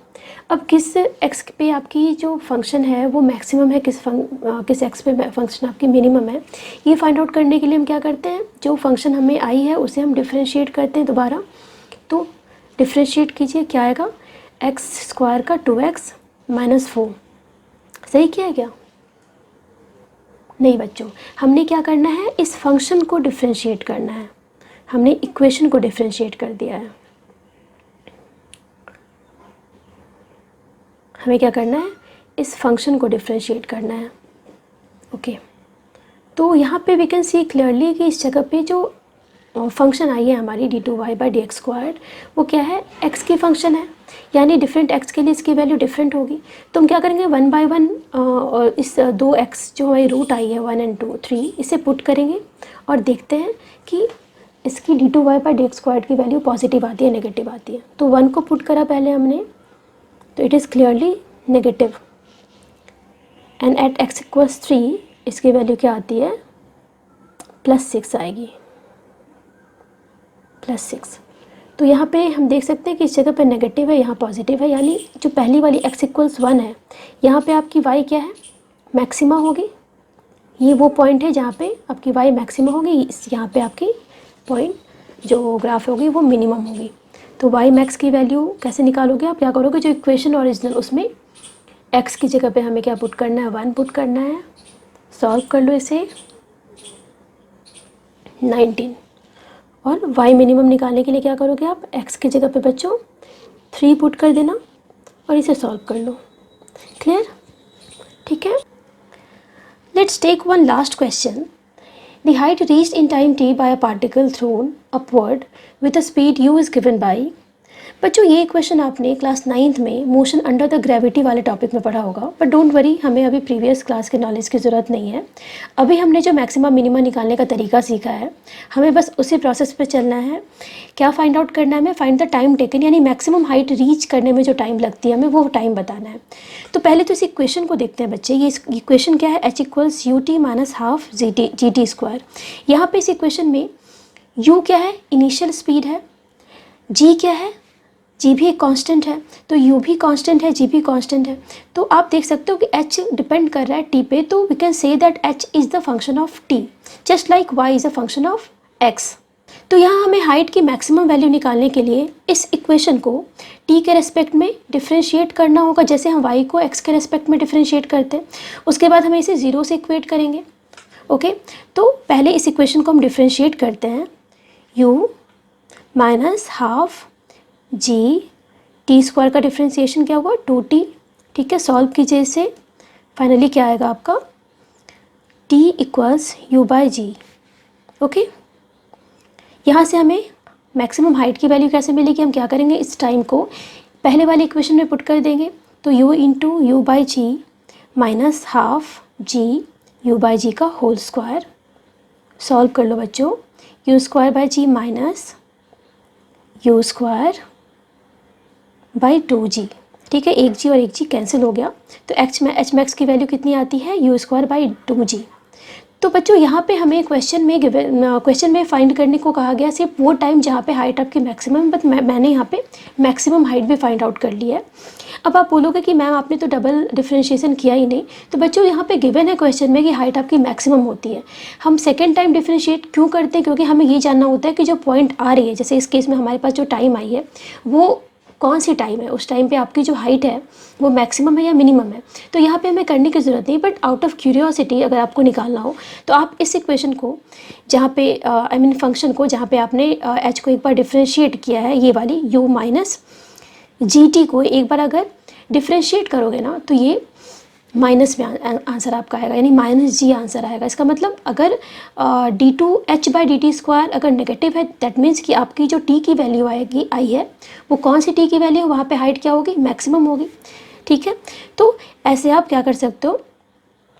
अब किस x पे आपकी जो फंक्शन है वो मैक्सिमम है, किस x पे फंक्शन आपकी मिनिमम है, ये फाइंड आउट करने के लिए हम क्या करते हैं, जो फंक्शन हमें आई है उसे हम डिफ्रेंशिएट करते हैं दोबारा। तो डिफ्रेंशिएट कीजिए, क्या आएगा, x स्क्वायर का 2x माइनस 4। सही किया है क्या, नहीं बच्चों, हमने क्या करना है, इस फंक्शन को डिफ्रेंशिएट करना है। हमने इक्वेशन को डिफ्रेंशिएट कर दिया है, हमें क्या करना है, इस फंक्शन को डिफ्रेंशिएट करना है। ओके, तो यहाँ पे वी कैन सी क्लियरली कि इस जगह पे जो फंक्शन आई है हमारी d2y by d x squared, वो क्या है, x की फंक्शन है, यानी डिफरेंट x के लिए इसकी वैल्यू डिफरेंट होगी। तो हम क्या करेंगे, 1 बाई 1 और इस 2x जो हमारी रूट आई है 1 एंड 2 3, इसे पुट करेंगे और देखते हैं कि इसकी d2y by d x squared की वैल्यू पॉजिटिव आती है, नेगेटिव आती है। तो 1 को पुट करा पहले हमने, तो it is clearly negative. And at x equals 3 इसकी वैल्यू क्या आती है, +6 आएगी, +6। तो यहाँ पे हम देख सकते हैं कि इस जगह पे नेगेटिव है, यहाँ पॉजिटिव है, यानी जो पहली वाली x इक्वल्स 1 है, यहाँ पे आपकी y क्या है, मैक्सिमा होगी। ये वो पॉइंट है जहाँ पे आपकी y मैक्सिमा होगी, यहाँ पे आपकी पॉइंट जो ग्राफ होगी वो मिनिमम होगी। तो y मैक्स की वैल्यू कैसे निकालोगे आप, क्या करोगे, जो इक्वेशन ओरिजिनल उसमें x की जगह पे हमें क्या पुट करना है, 1 पुट करना है। सॉल्व कर लो इसे, 19। और y मिनिमम निकालने के लिए क्या करोगे आप, x की जगह पे बच्चों 3 पुट कर देना और इसे सॉल्व कर लो। क्लियर, ठीक है। Let's take one last question. The height reached in time t by a particle thrown upward with a speed u is given by। बच्चों ये क्वेश्चन आपने क्लास 9th में मोशन अंडर द ग्रेविटी वाले topic में पढ़ा होगा, but don't worry, हमें अभी प्रीवियस क्लास के नॉलेज की ज़रूरत नहीं है। अभी हमने जो मैक्सिमा मिनिमा निकालने का तरीका सीखा है, हमें बस उसी प्रोसेस पे चलना है। क्या फाइंड आउट करना है हमें, फाइंड द टाइम टेकन, यानी मैक्सिमम हाइट रीच करने में जो टाइम लगती है हमें वो टाइम बताना है। तो पहले तो इस इक्वेशन को देखते हैं बच्चे। ये इक्वेशन क्या है, h equals U T minus half G T square. यहाँ पे इस इक्वेशन में u क्या है, इनिशियल स्पीड है, g क्या है, जी भी एक कांस्टेंट है, तो यू भी कांस्टेंट है, जी भी कांस्टेंट है। तो आप देख सकते हो कि एच डिपेंड कर रहा है टी पे, तो we can say that h is the function of t just like y is a function of x. तो यहाँ हमें हाइट की मैक्सिमम वैल्यू निकालने के लिए इस इक्वेशन को टी के रेस्पेक्ट में डिफ्रेंशिएट करना होगा, जैसे हम वाई को एक्स के रेस्पेक्ट में डिफ्रेंशिएट करते हैं। उसके बाद हमें इसे 0 से इक्वेट करेंगे। ओके, तो पहले इस इक्वेशन को हम डिफ्रेंशिएट करते हैं, you minus half G T square का डिफ्रेंसिएशन क्या होगा, 2t। ठीक है, सॉल्व कीजिए इसे, फाइनली क्या आएगा आपका, t equals u by g. Okay, यहाँ से हमें मैक्सिमम हाइट की वैल्यू कैसे मिलेगी, हम क्या करेंगे, इस टाइम को पहले वाले इक्वेशन में पुट कर देंगे। तो u into u by g minus half g u by g का होल स्क्वायर। सॉल्व कर लो बच्चों, u square by g minus u square by 2g। ठीक है, एक जी और एक जी कैंसिल हो गया, तो एच मैक्स की वैल्यू कितनी आती है, यू स्क्वायर बाई 2g। तो बच्चों यहाँ पे हमें क्वेश्चन में फाइंड करने को कहा गया सिर्फ वो टाइम जहाँ पे हाइट आपकी मैक्सिमम, बट मैंने यहाँ पे मैक्सिमम हाइट भी फाइंड आउट कर ली है। अब आप बोलोगे कि मैम आपने तो डबल डिफ्रेंशिएशन किया ही नहीं। तो बच्चों यहाँ पे गिवन है क्वेश्चन में कि हाइट आपकी मैक्सिमम होती है। हम सेकेंड टाइम डिफ्रेंशिएट क्यों करते हैं, क्योंकि हमें ये जानना होता है कि जो पॉइंट आ रही है, जैसे इस केस में हमारे पास जो टाइम आई है वो कौन सी टाइम है, उस टाइम पे आपकी जो हाइट है वो मैक्सिमम है या मिनिमम है। तो यहाँ पे हमें करने की ज़रूरत नहीं, बट आउट ऑफ क्यूरियोसिटी अगर आपको निकालना हो तो आप इस इक्वेशन को जहाँ पे आई मीन फंक्शन को जहाँ पे आपने एच को एक बार डिफ्रेंशिएट किया है, ये वाली यू माइनस जी टी को एक बार अगर डिफ्रेंशिएट करोगे ना, तो ये माइनस में आंसर आपका आएगा, यानी माइनस जी आंसर आएगा। इसका मतलब अगर d two h by d t square अगर नेगेटिव है, दैट मीन्स कि आपकी जो टी की वैल्यू आई है वो कौन सी टी की वैल्यू है, वहाँ पे हाइट क्या होगी, मैक्सिमम होगी। ठीक है, तो ऐसे आप क्या कर सकते हो,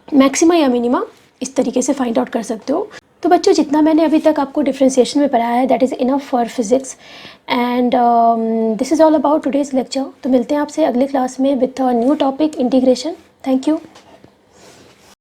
मैक्सिमा या मिनिमा इस तरीके से फाइंड आउट कर सकते हो। तो बच्चों जितना मैंने अभी तक आपको डिफ्रेंसिएशन में पढ़ाया है, that is enough for physics, and this is all about today's lecture. तो मिलते हैं आपसे अगले क्लास में with a new topic, integration. Thank you.